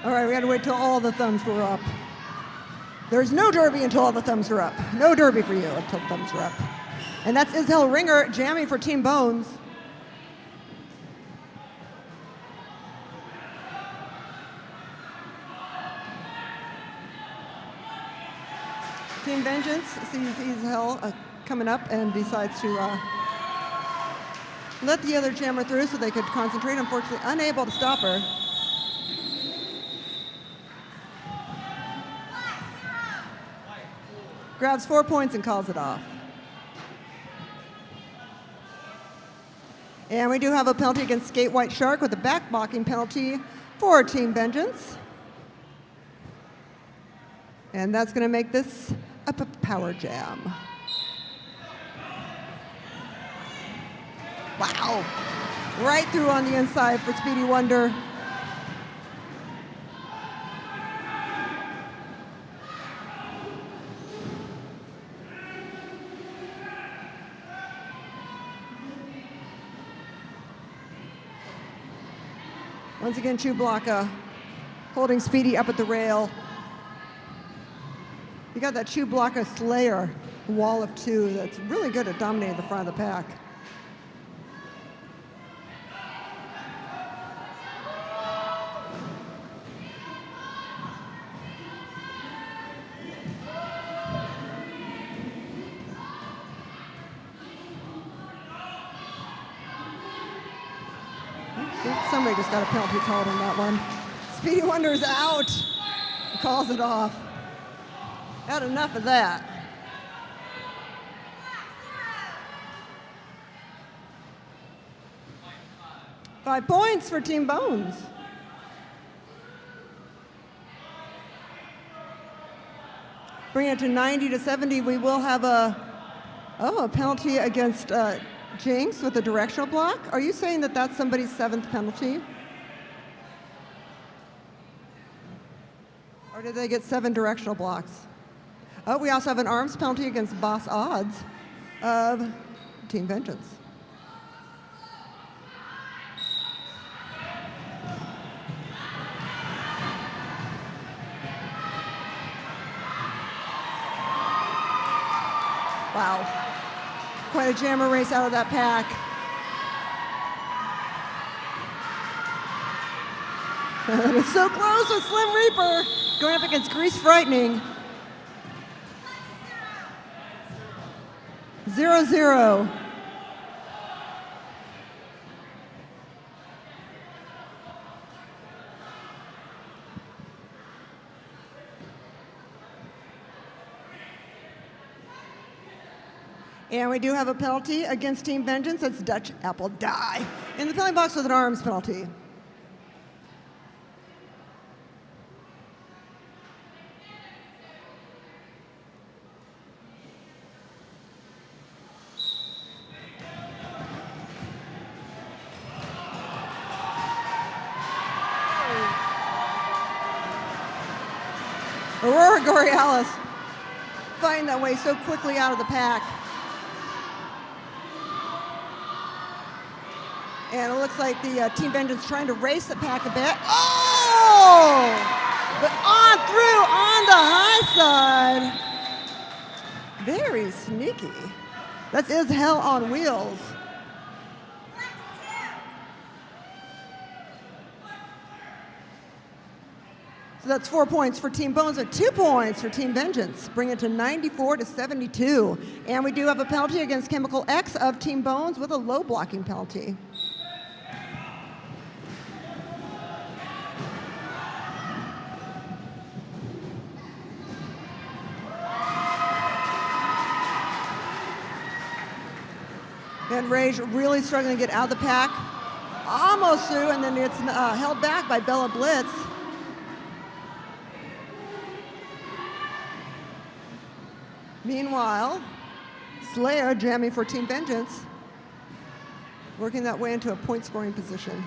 All right, we had to wait till all the thumbs were up. There's no derby until all the thumbs are up. No derby for you until the thumbs are up. And that's Ishel Ringer jamming for Team Bones. Team Vengeance sees Ishel coming up and decides to let the other jammer through so they could concentrate. Unfortunately, unable to stop her. Grabs 4 points and calls it off. And we do have a penalty against Skate White Shark with a back blocking penalty for Team Vengeance. And that's going to make this a power jam. Wow. Right through on the inside for Speedy Wonder. Once again, Chewblocka holding Speedy up at the rail. You got that Chewblocka Slayer wall of two that's really good at dominating the front of the pack. Somebody just got a penalty called on that one. Speedy Wonder is out. He calls it off. Had enough of that. Five points for Team Bones. Bring it to 90-70. We will have a penalty against Jinx with a directional block. Are you saying that that's somebody's 7th penalty? Or did they get 7 directional blocks? Oh, we also have an arms penalty against Boss Odds of Team Vengeance. Wow. Quite a jammer race out of that pack. It's so close with Slim Reaper going up against Grease Frightening. 0-0. And we do have a penalty against Team Vengeance. That's Dutch Apple Die in the penalty box with an arms penalty. Aurora Borealis fighting that way so quickly out of the pack. And it looks like the Team Vengeance trying to race the pack a bit. Oh! But on through on the high side. Very sneaky. That is hell on wheels. So that's 4 points for Team Bones and 2 points for Team Vengeance. Bring it to 94-72. And we do have a penalty against Chemical X of Team Bones with a low blocking penalty. And Rage really struggling to get out of the pack. Almost through, and then it's held back by Bella Blitz. Meanwhile, Slayer jamming for Team Vengeance, working that way into a point scoring position.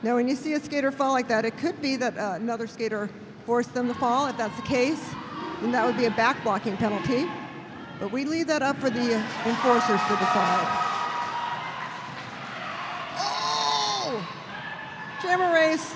Now, when you see a skater fall like that, it could be that another skater forced them to fall. If that's the case, then that would be a back blocking penalty. But we leave that up for the enforcers to decide. Oh! Jammer race.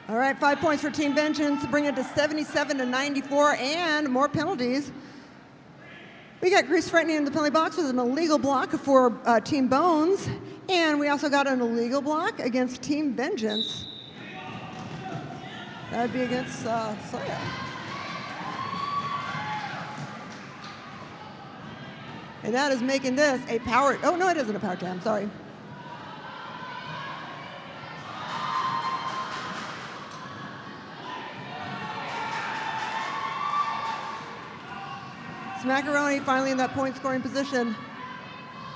All right, 5 points for Team Vengeance, bring it to 77-94, and more penalties. We got Grease Frightening in the penalty box with an illegal block for Team Bones, and we also got an illegal block against Team Vengeance. That would be against Slayer. And that is making this a power, oh no, it isn't a power jam, sorry. Macaroni finally in that point scoring position.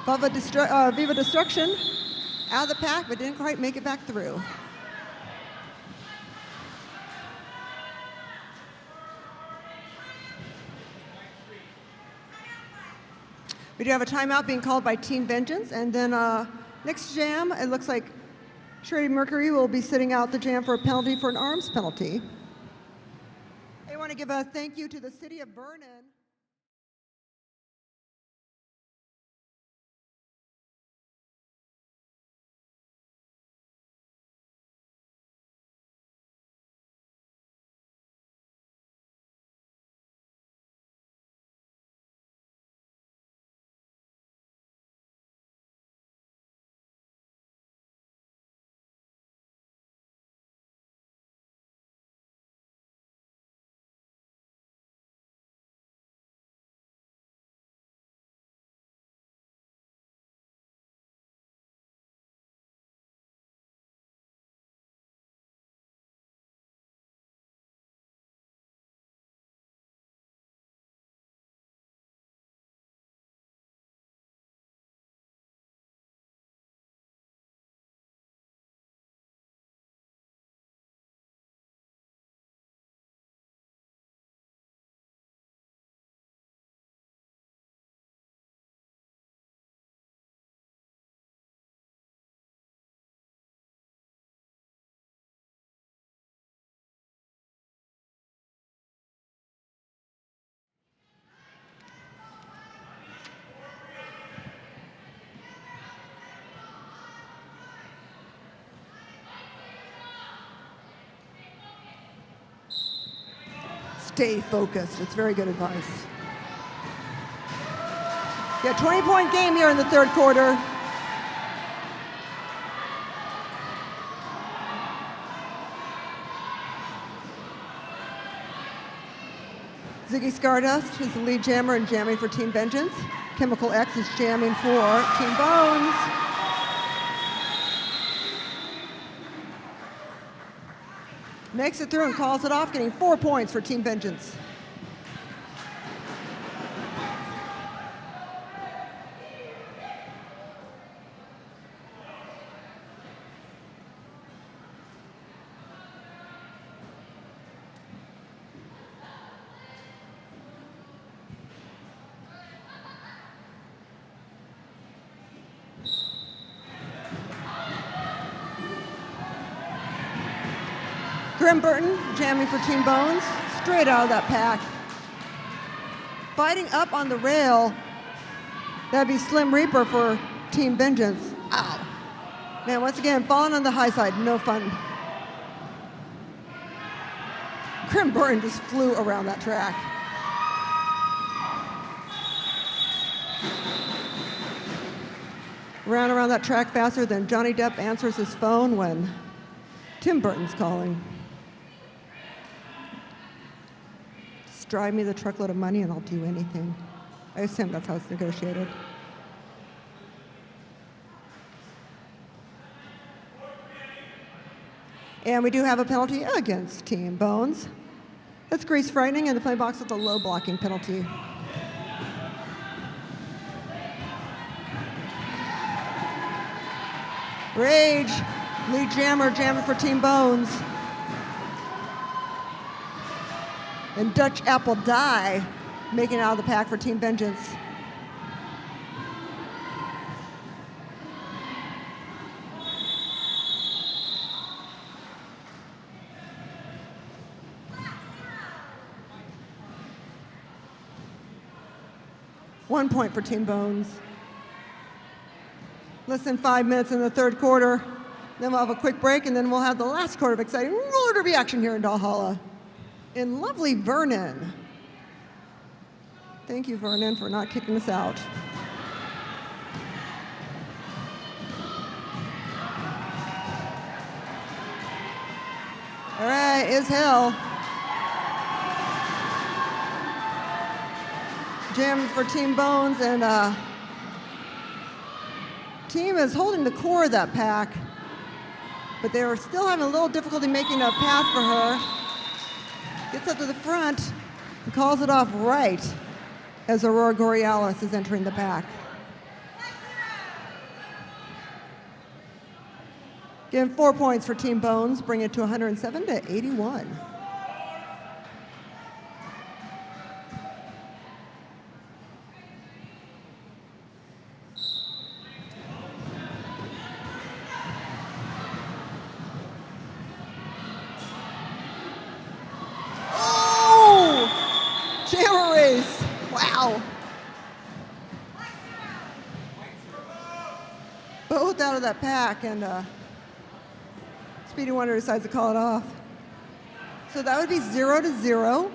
Viva Destruction out of the pack, but didn't quite make it back through. We do have a timeout being called by Team Vengeance, and then next jam, it looks like Shreddy Mercury will be sitting out the jam for a penalty for an arms penalty. I want to give a thank you to the City of Vernon. Stay focused. It's very good advice. Yeah, 20-point game here in the third quarter. Ziggy Stardust is the lead jammer and jamming for Team Vengeance. Chemical X is jamming for Team Bones. Makes it through and calls it off, getting 4 points for Team Vengeance. Grim Burton jamming for Team Bones, straight out of that pack. Fighting up on the rail, that'd be Slim Reaper for Team Vengeance. Ow. Man, once again, falling on the high side, no fun. Grim Burton just flew around that track. Ran around that track faster than Johnny Depp answers his phone when Tim Burton's calling. Just drive me the truckload of money and I'll do anything. I assume that's how it's negotiated. And we do have a penalty against Team Bones. That's grease frightening in the play box with a low blocking penalty. Rage, lead jammer, jamming for Team Bones. And Dutch Apple Die, making it out of the pack for Team Vengeance. One point for Team Bones. Less than 5 minutes in the third quarter. Then we'll have a quick break, and then we'll have the last quarter of exciting roller derby action here in Valhalla. In lovely Vernon. Thank you, Vernon, for not kicking us out. All right, is hell. Jam for Team Bones, and team is holding the core of that pack, but they are still having a little difficulty making a path for her. Gets up to the front and calls it off right as Aurora Borealis is entering the pack. Again, 4 points for Team Bones, bring it to 107 to 81. Both out of that pack, and Speedy Wonder decides to call it off. So that would be 0-0.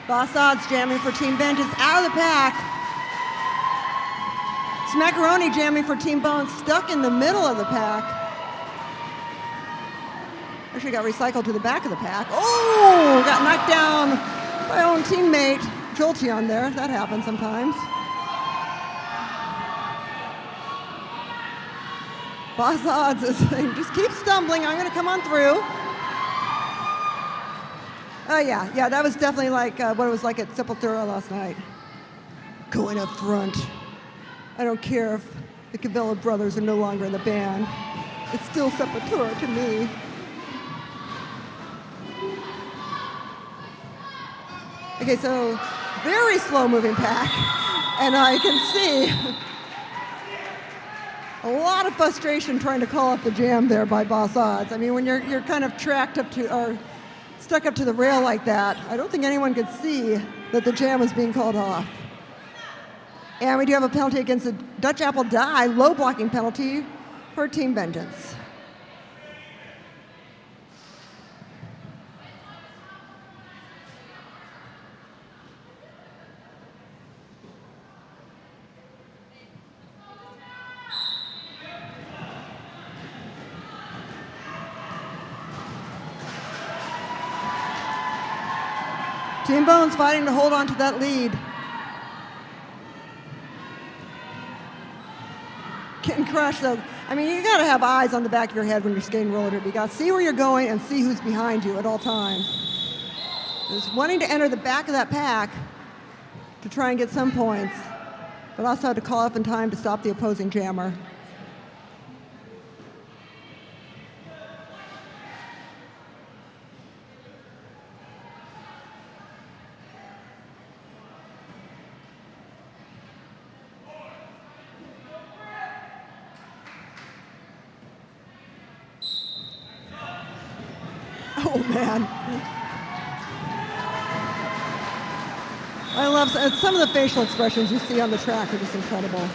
Boss Odds jamming for Team Vengeance out of the pack. Smackaroni jamming for Team Bones, stuck in the middle of the pack. Actually got recycled to the back of the pack. Oh, got knocked down by my own teammate, Jolteon there. That happens sometimes. Boss Odds is saying, just keep stumbling. I'm going to come on through. Oh, yeah, that was definitely like what it was like at Sepultura last night. Going up front. I don't care if the Cabela brothers are no longer in the band. It's still Sepultura to me. Okay, so very slow-moving pack, and I can see a lot of frustration trying to call up the jam there by Boss Odds. I mean, when you're kind of tracked up to, or stuck up to the rail like that, I don't think anyone could see that the jam was being called off. And we do have a penalty against the Dutch Apple Die, low blocking penalty for Team Vengeance. Team Bones fighting to hold on to that lead. Getting crushed though. I mean, you gotta have eyes on the back of your head when you're skating roller derby. You gotta see where you're going and see who's behind you at all times. Just wanting to enter the back of that pack to try and get some points, but also had to call up in time to stop the opposing jammer. Oh man. I love some of the facial expressions you see on the track are just incredible.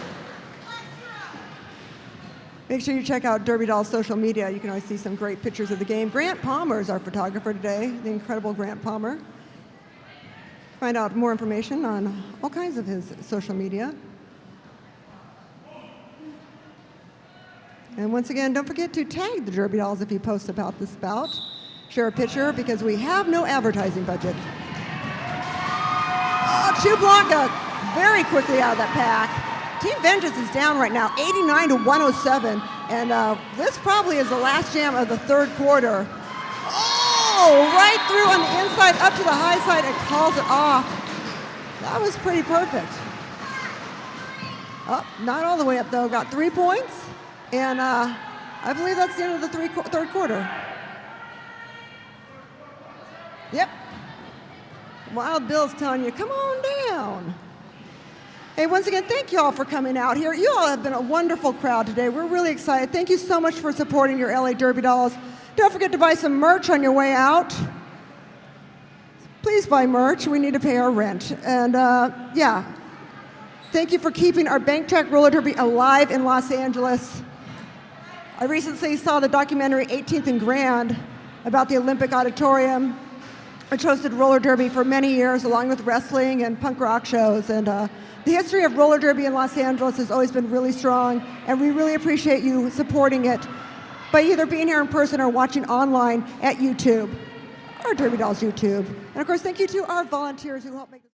Make sure you check out Derby Doll's social media. You can always see some great pictures of the game. Grant Palmer is our photographer today, the incredible Grant Palmer. Find out more information on all kinds of his social media. And once again, don't forget to tag the Derby Dolls if you post about this bout. Share a picture because we have no advertising budget. Oh, Chublanca very quickly out of that pack. Team Vengeance is down right now, 89 to 107. And this probably is the last jam of the third quarter. Oh, right through on the inside, up to the high side, and calls it off. That was pretty perfect. Oh, not all the way up though, got 3 points. And I believe that's the end of the third quarter. Yep. Wild Bill's telling you, come on down. Hey, once again, thank you all for coming out here. You all have been a wonderful crowd today. We're really excited. Thank you so much for supporting your LA Derby Dolls. Don't forget to buy some merch on your way out. Please buy merch. We need to pay our rent. And yeah, thank you for keeping our bank track roller derby alive in Los Angeles. I recently saw the documentary 18th and Grand about the Olympic Auditorium, which hosted roller derby for many years, along with wrestling and punk rock shows. And the history of roller derby in Los Angeles has always been really strong, and we really appreciate you supporting it by either being here in person or watching online at YouTube, or Derby Dolls YouTube. And of course, thank you to our volunteers who help make this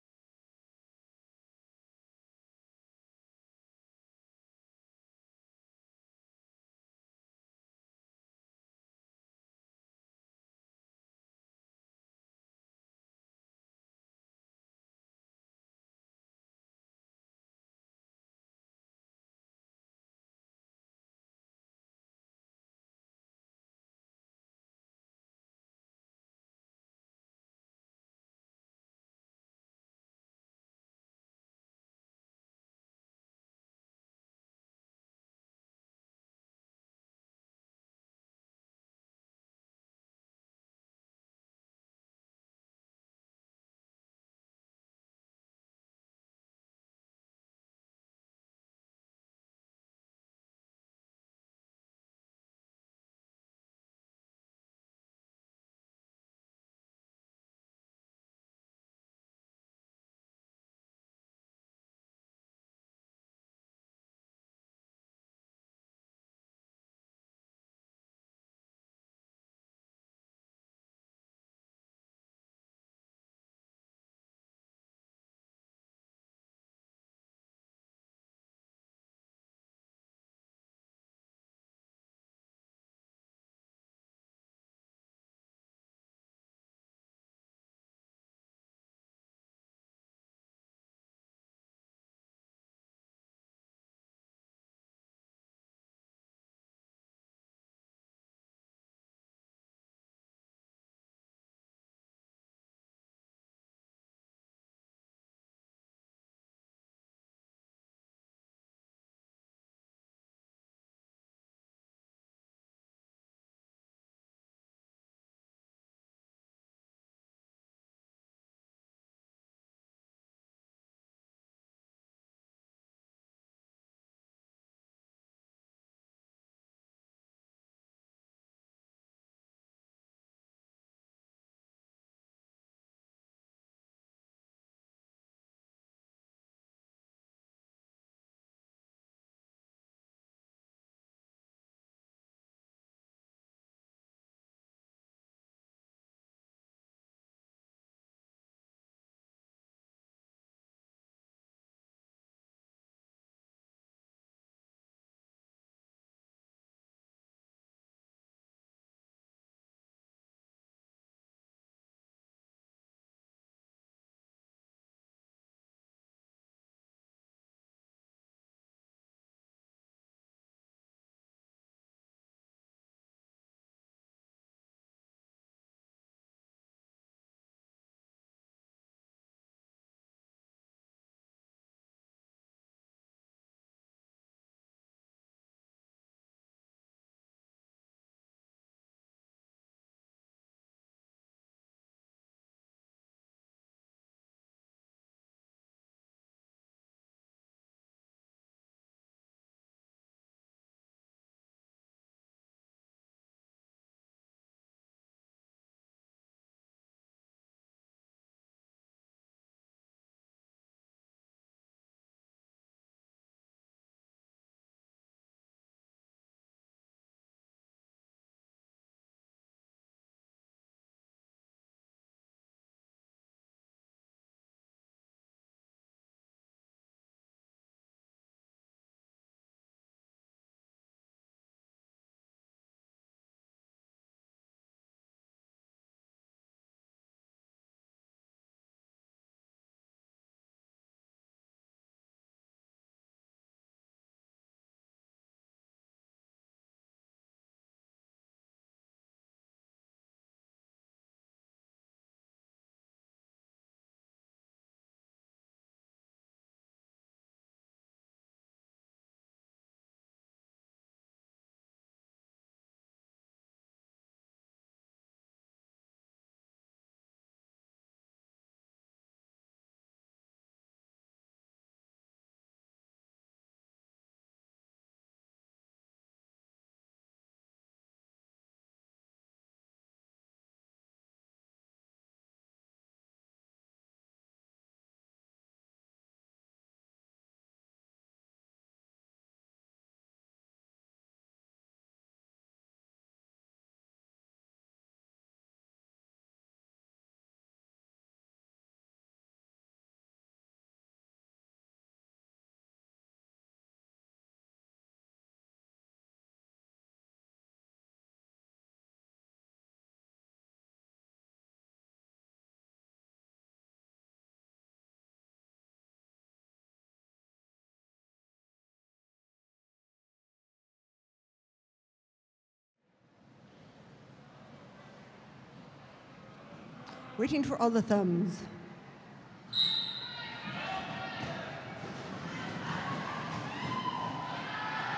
Waiting for all the thumbs.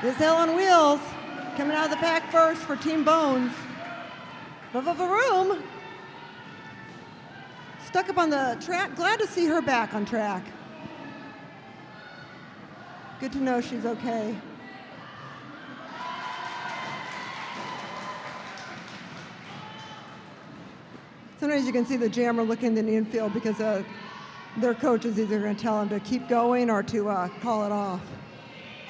This Hell on Wheels coming out of the pack first for Team Bones. Room. Stuck up on the track. Glad to see her back on track. Good to know she's okay. Sometimes you can see the jammer looking in the infield because their coach is either going to tell them to keep going or to call it off.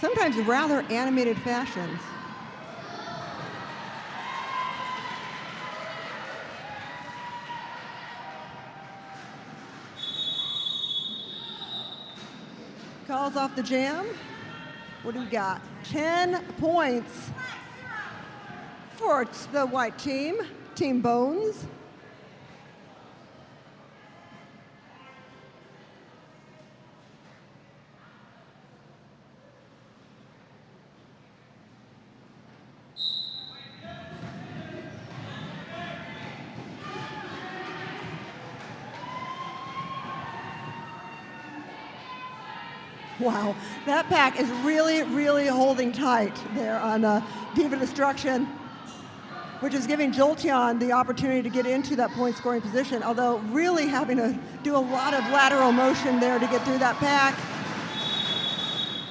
Sometimes rather animated fashions. Calls off the jam. What do we got? 10 points for the white team, Team Bones. Wow, that pack is really, really holding tight there on Diva Destruction, which is giving Jolteon the opportunity to get into that point scoring position, although really having to do a lot of lateral motion there to get through that pack.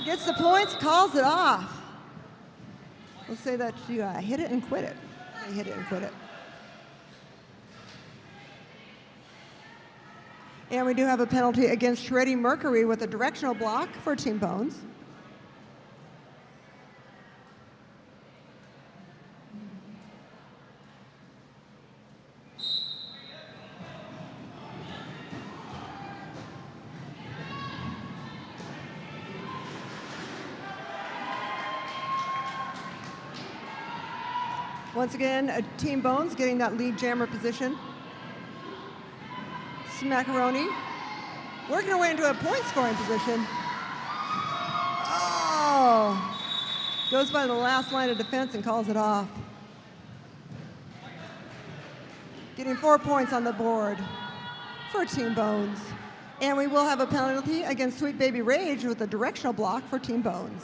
Gets the points, calls it off. Let's say that you hit it and quit it. They hit it and quit it. And we do have a penalty against Shreddy Mercury with a directional block for Team Bones. Once again, Team Bones getting that lead jammer position. Smackaroni working her way into a point scoring position. Oh, goes by the last line of defense and calls it off. Getting 4 points on the board for Team Bones. And we will have a penalty against Sweet Baby Rage with a directional block for Team Bones.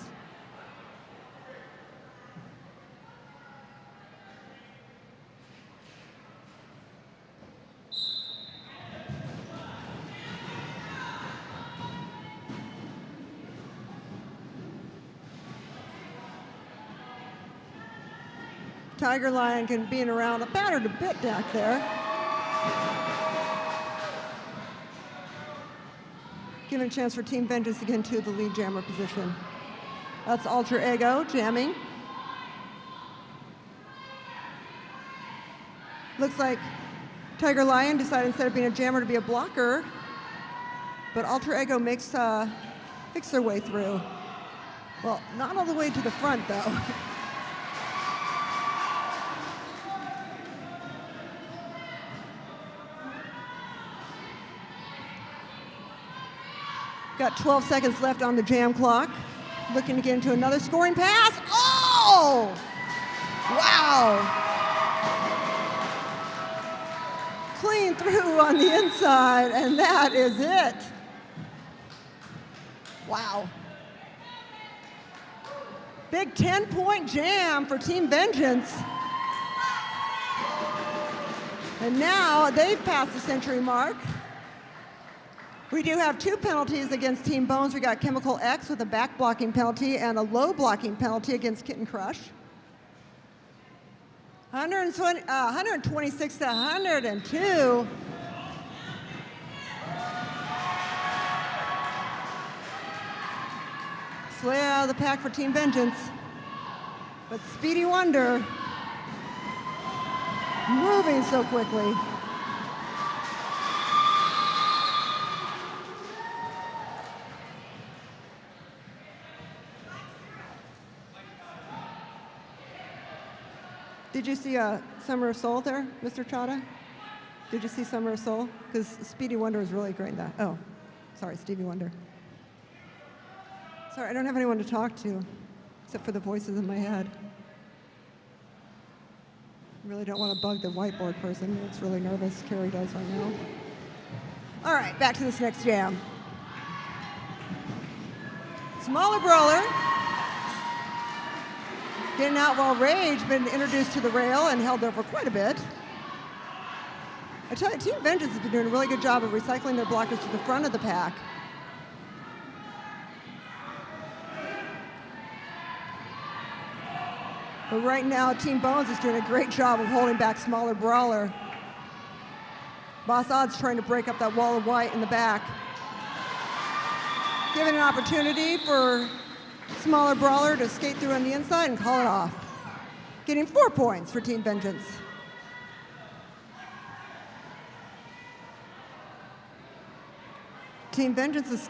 Tiger Lion can be around, battered a bit back there. Giving a chance for Team Vengeance to get into the lead jammer position. That's Alter Ego jamming. Looks like Tiger Lion decided instead of being a jammer to be a blocker, but Alter Ego makes their way through. Well, not all the way to the front though. Got 12 seconds left on the jam clock. Looking to get into another scoring pass. Oh! Wow! Clean through on the inside, and that is it. Wow. Big 10-point jam for Team Vengeance. And now they've passed the century mark. We do have 2 penalties against Team Bones. We got Chemical X with a back blocking penalty and a low blocking penalty against Kitten Crush. 126 to 102. Slay out of the pack for Team Vengeance. But Speedy Wonder moving so quickly. Did you see Summer of Soul there, Mr. Chada? Did you see Summer of Soul? Because Speedy Wonder is really great in that. Oh, sorry, Stevie Wonder. Sorry, I don't have anyone to talk to, except for the voices in my head. Really don't want to bug the whiteboard person. It's really nervous. Carrie does right now. All right, back to this next jam. Smaller brawler. Getting out while Rage been introduced to the rail and held there for quite a bit. I tell you, Team Vengeance has been doing a really good job of recycling their blockers to the front of the pack. But right now, Team Bones is doing a great job of holding back Smaller Brawler. Boss Odd's trying to break up that wall of white in the back. Giving an opportunity for Smaller Brawler to skate through on the inside and call it off. Getting 4 points for Team Vengeance. Team Vengeance is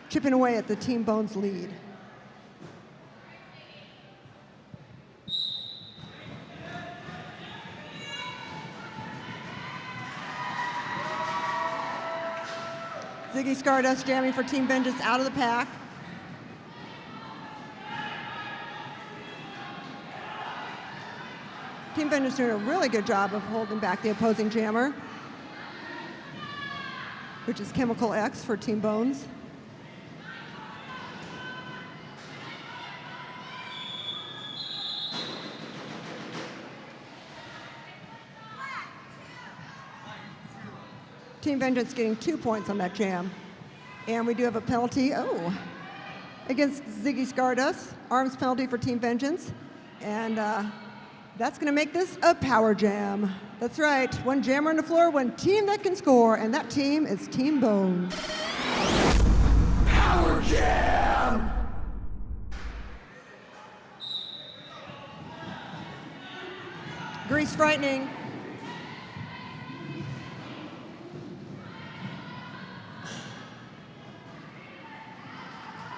chipping away at the Team Bones lead. Ziggy Stardust jamming for Team Vengeance out of the pack. Team Vengeance doing a really good job of holding back the opposing jammer, which is Chemical X for Team Bones. Team Vengeance getting 2 points on that jam. And we do have a penalty, against Ziggy Stardust. Arms penalty for Team Vengeance. And that's gonna make this a power jam. That's right, one jammer on the floor, one team that can score, and that team is Team Bones. Power Jam! Grease Frightening.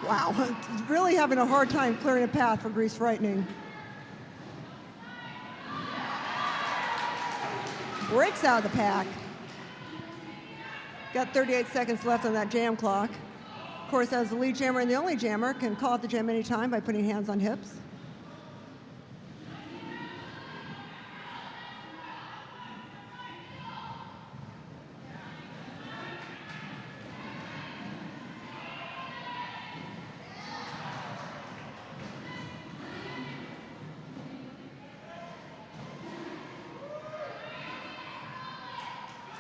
Wow, really having a hard time clearing a path for Grease Frightening. Breaks out of the pack. Got 38 seconds left on that jam clock. Of course, as the lead jammer and the only jammer, can call out the jam anytime by putting hands on hips.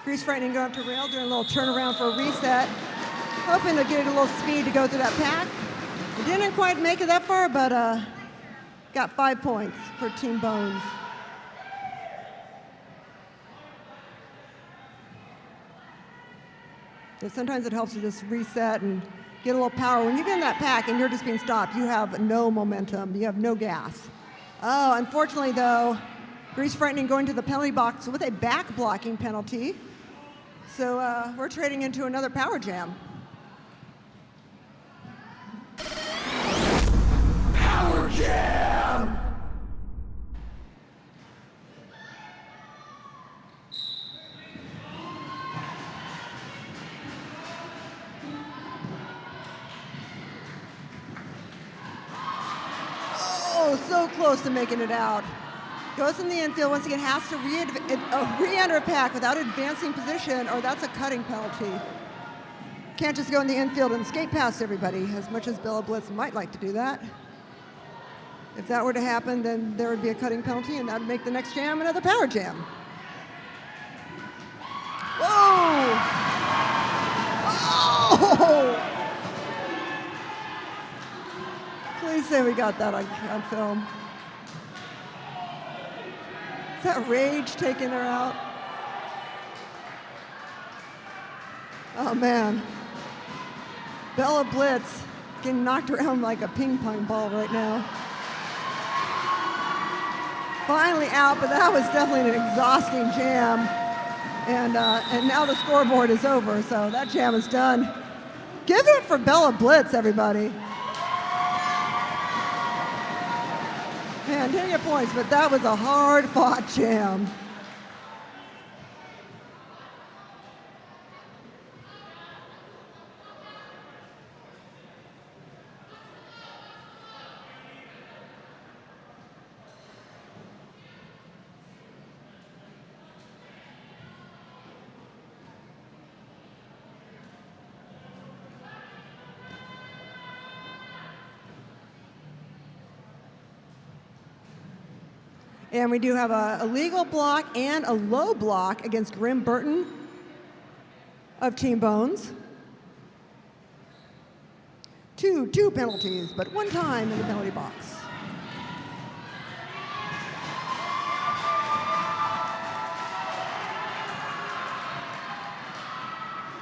Grease Frightening going up to rail, doing a little turnaround for a reset. Hoping to get it a little speed to go through that pack. It didn't quite make it that far, but got 5 points for Team Bones. So sometimes it helps to just reset and get a little power. When you get in that pack and you're just being stopped, you have no momentum, you have no gas. Oh, unfortunately though, Grease Frightening going to the penalty box with a back blocking penalty. So we're trading into another power jam. Power Jam! Oh, so close to making it out. Goes in the infield, once again has to re-enter a pack without advancing position, or that's a cutting penalty. Can't just go in the infield and skate past everybody, as much as Bella Blitz might like to do that. If that were to happen, then there would be a cutting penalty, and that would make the next jam another power jam. Whoa! Oh! Please say we got that on film. Is that Rage taking her out? Oh man. Bella Blitz getting knocked around like a ping pong ball right now. Finally out, but that was definitely an exhausting jam. And now the scoreboard is over, so that jam is done. Give it up for Bella Blitz, everybody. Man, didn't get points, but that was a hard-fought jam. And we do have a legal block and a low block against Grim Burton of Team Bones. Two penalties, but one time in the penalty box.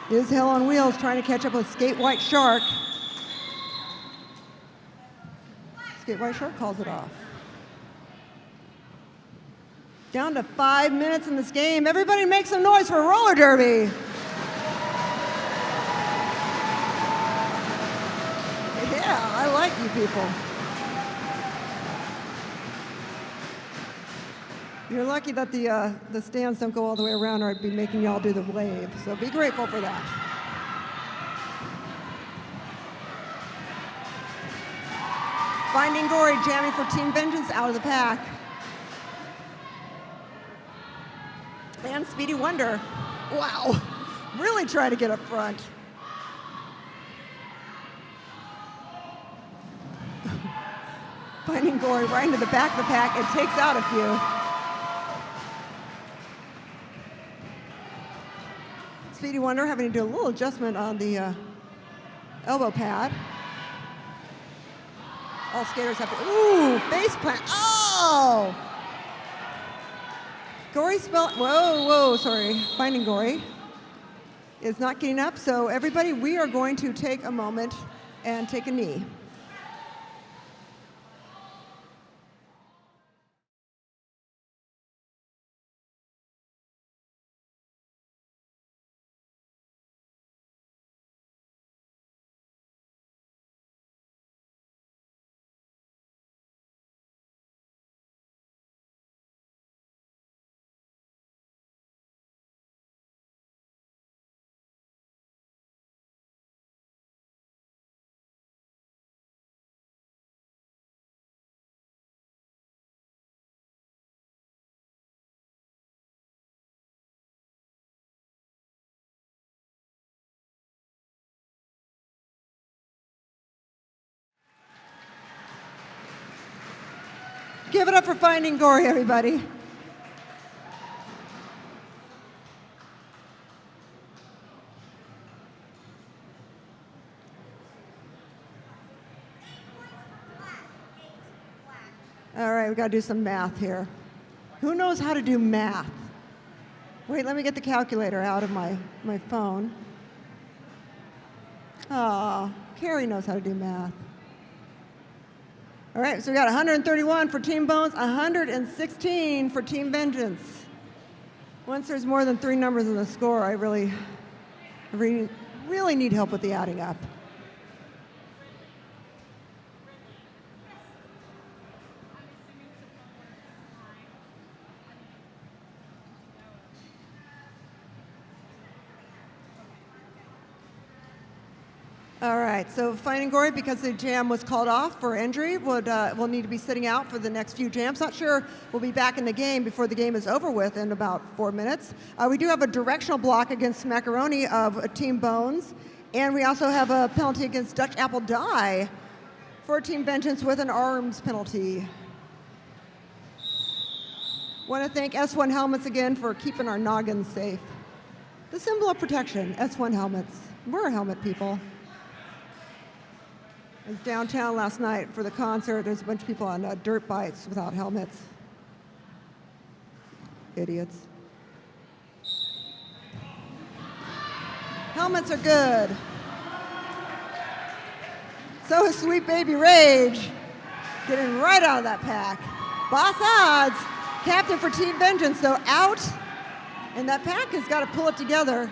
Is Hell on Wheels trying to catch up with Skate White Shark. Skate White Shark calls it off. Down to 5 minutes in this game. Everybody make some noise for roller derby. Yeah, I like you people. You're lucky that the stands don't go all the way around, or I'd be making y'all do the wave. So be grateful for that. Finding Gory jamming for Team Vengeance out of the pack. And Speedy Wonder, wow, really trying to get up front. Finding Gory right into the back of the pack and takes out a few. Speedy Wonder having to do a little adjustment on the elbow pad. All skaters have to, ooh, face plant, oh! Gory sorry, Finding Gory is not getting up, so everybody, we are going to take a moment and take a knee. Give it up for Finding Gory, everybody. All right, we got to do some math here. Who knows how to do math? Wait, let me get the calculator out of my phone. Oh, Carrie knows how to do math. All right, so we got 131 for Team Bones, 116 for Team Vengeance. Once there's more than 3 numbers in the score, I really need help with the adding up. All right, so Finding Gory, because the jam was called off for injury, will need to be sitting out for the next few jams. Not sure we'll be back in the game before the game is over with in about 4 minutes. We do have a directional block against Macaroni of Team Bones, and we also have a penalty against Dutch Apple Die for Team Vengeance with an arms penalty. Want to thank S1 Helmets again for keeping our noggins safe. The symbol of protection, S1 Helmets. We're helmet people. I was downtown last night for the concert. There's a bunch of people on dirt bikes without helmets. Idiots. Helmets are good. So is Sweet Baby Rage, getting right out of that pack. Boss Odds, captain for Team Vengeance, though, out. And that pack has got to pull it together.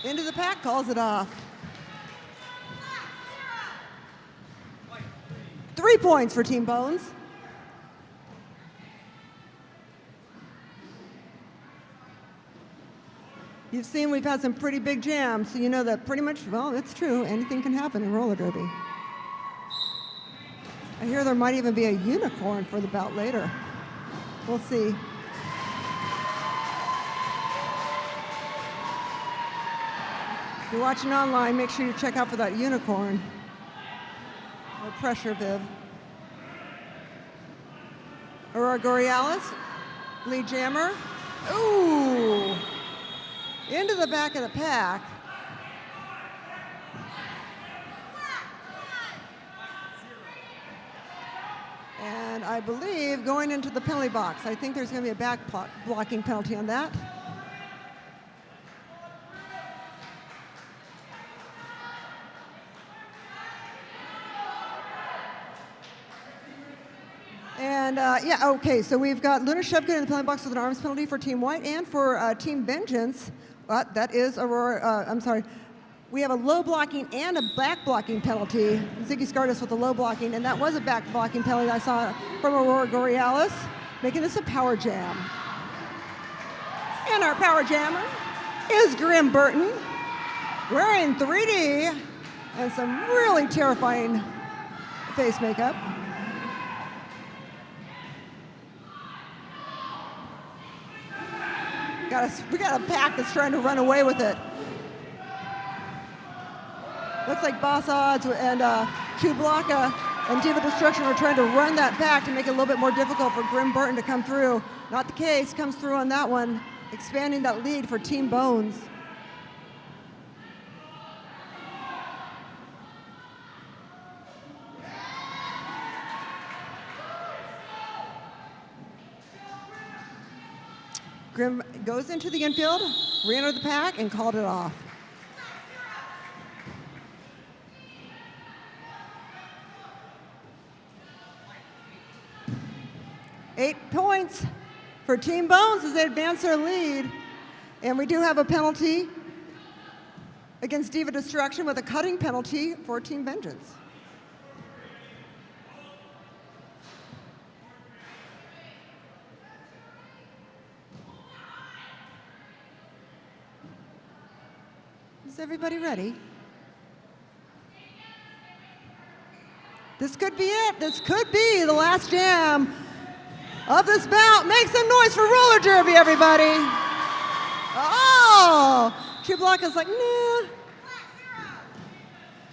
Into the pack, calls it off. 3 points for Team Bones. You've seen we've had some pretty big jams, so you know that pretty much, well, it's true. Anything can happen in roller derby. I hear there might even be a unicorn for the bout later. We'll see. If you're watching online, make sure you check out for that unicorn. pressure, Viv. Aurora Borealis, lead jammer. Ooh! Into the back of the pack. And I believe going into the penalty box. I think there's going to be a back blocking penalty on that. And yeah, okay, so we've got Luna Shevkin in the penalty box with an arms penalty for Team White, and for Team Vengeance, that is Aurora, I'm sorry, we have a low blocking and a back blocking penalty. Ziggy Stardust with a low blocking, and that was a back blocking penalty I saw from Aurora Borealis, making this a power jam. And our power jammer is Grim Burton, wearing 3D and some really terrifying face makeup. We got a pack that's trying to run away with it. Looks like Boss Odds and Chewbacca and Diva Destruction are trying to run that pack to make it a little bit more difficult for Grim Burton to come through. Not the case, comes through on that one, expanding that lead for Team Bones. Grim goes into the infield, re-entered the pack, and called it off. Eight points for Team Bones as they advance their lead. And we do have a penalty against Diva Destruction with a cutting penalty for Team Vengeance. Is everybody ready? This could be it. This could be the last jam of this bout. Make some noise for roller derby, everybody. Oh, Chewbacca's like, nah.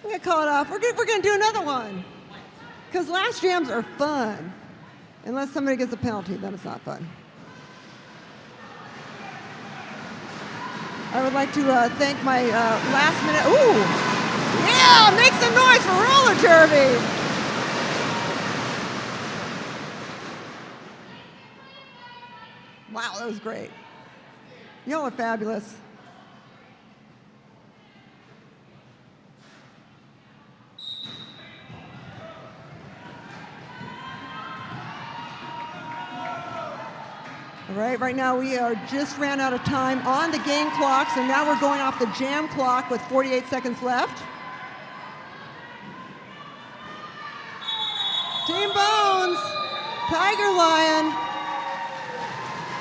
I'm gonna call it off. We're gonna do another one. Because last jams are fun. Unless somebody gets a penalty, then it's not fun. I would like to thank my last minute, ooh, yeah, make some noise for roller derby. Wow, that was great. Y'all are fabulous. All right now we are just ran out of time on the game clock, so now we're going off the jam clock with 48 seconds left. Team Bones, Tiger Lion,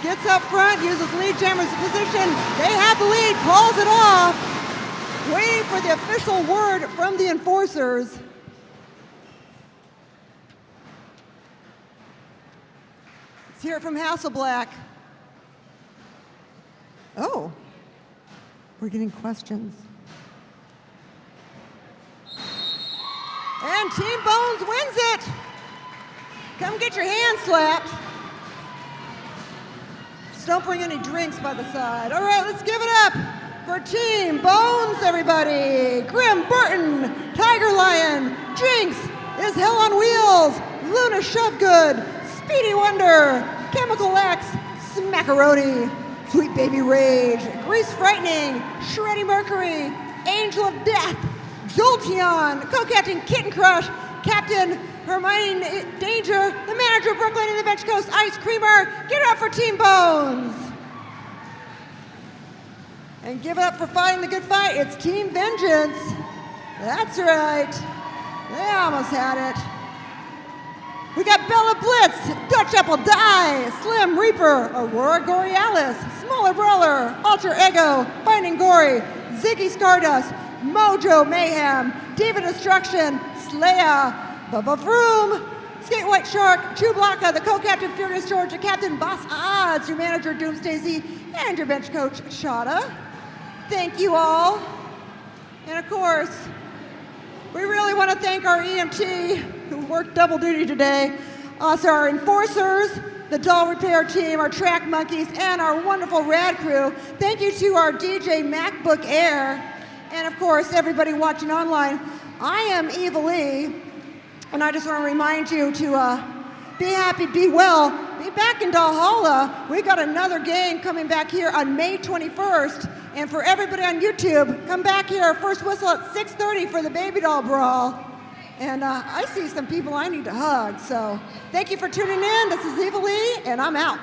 gets up front, uses lead jammer's position. They have the lead, calls it off. Waiting for the official word from the enforcers. Let's hear it from Hasselblack. Oh, we're getting questions. And Team Bones wins it. Come get your hands slapped. Just don't bring any drinks by the side. All right, let's give it up for Team Bones, everybody. Grim Burton, Tiger Lion, Jinx is Hell on Wheels, Luna Shovegood, Speedy Wonder, Chemical X, Smackaroni, Sweet Baby Rage, Grease Frightening, Shreddy Mercury, Angel of Death, Jolteon, Co-Captain Kitten Crush, Captain Hermione Danger, the manager of Brooklyn and the Bench Coast Ice Creamer. Give it up for Team Bones. And give it up for fighting the good fight. It's Team Vengeance. That's right. They almost had it. We got Bella Blitz, Dutch Apple Die, Slim Reaper, Aurora Borealis, Smaller Brawler, Alter Ego, Finding Gory, Ziggy Stardust, Mojo Mayhem, Diva Destruction, Slaya, Bubba Vroom, Skate White Shark, Chewbacca, the Co-Captain Furious George, the Captain Boss Odds, your manager Doomsday Z, and your bench coach Shada. Thank you all. And of course, We really want to thank our EMT who worked double duty today. Also our enforcers, the doll repair team, our track monkeys, and our wonderful rad crew. Thank you to our DJ MacBook Air, and of course everybody watching online. I am Eva Lee, and I just want to remind you to be happy, be well, be back in Valhalla. We got another game coming back here on May 21st, and for everybody on YouTube, come back here, first whistle at 6:30 for the Baby Doll Brawl. And I see some people I need to hug, so thank you for tuning in. This is Eva Lee, and I'm out.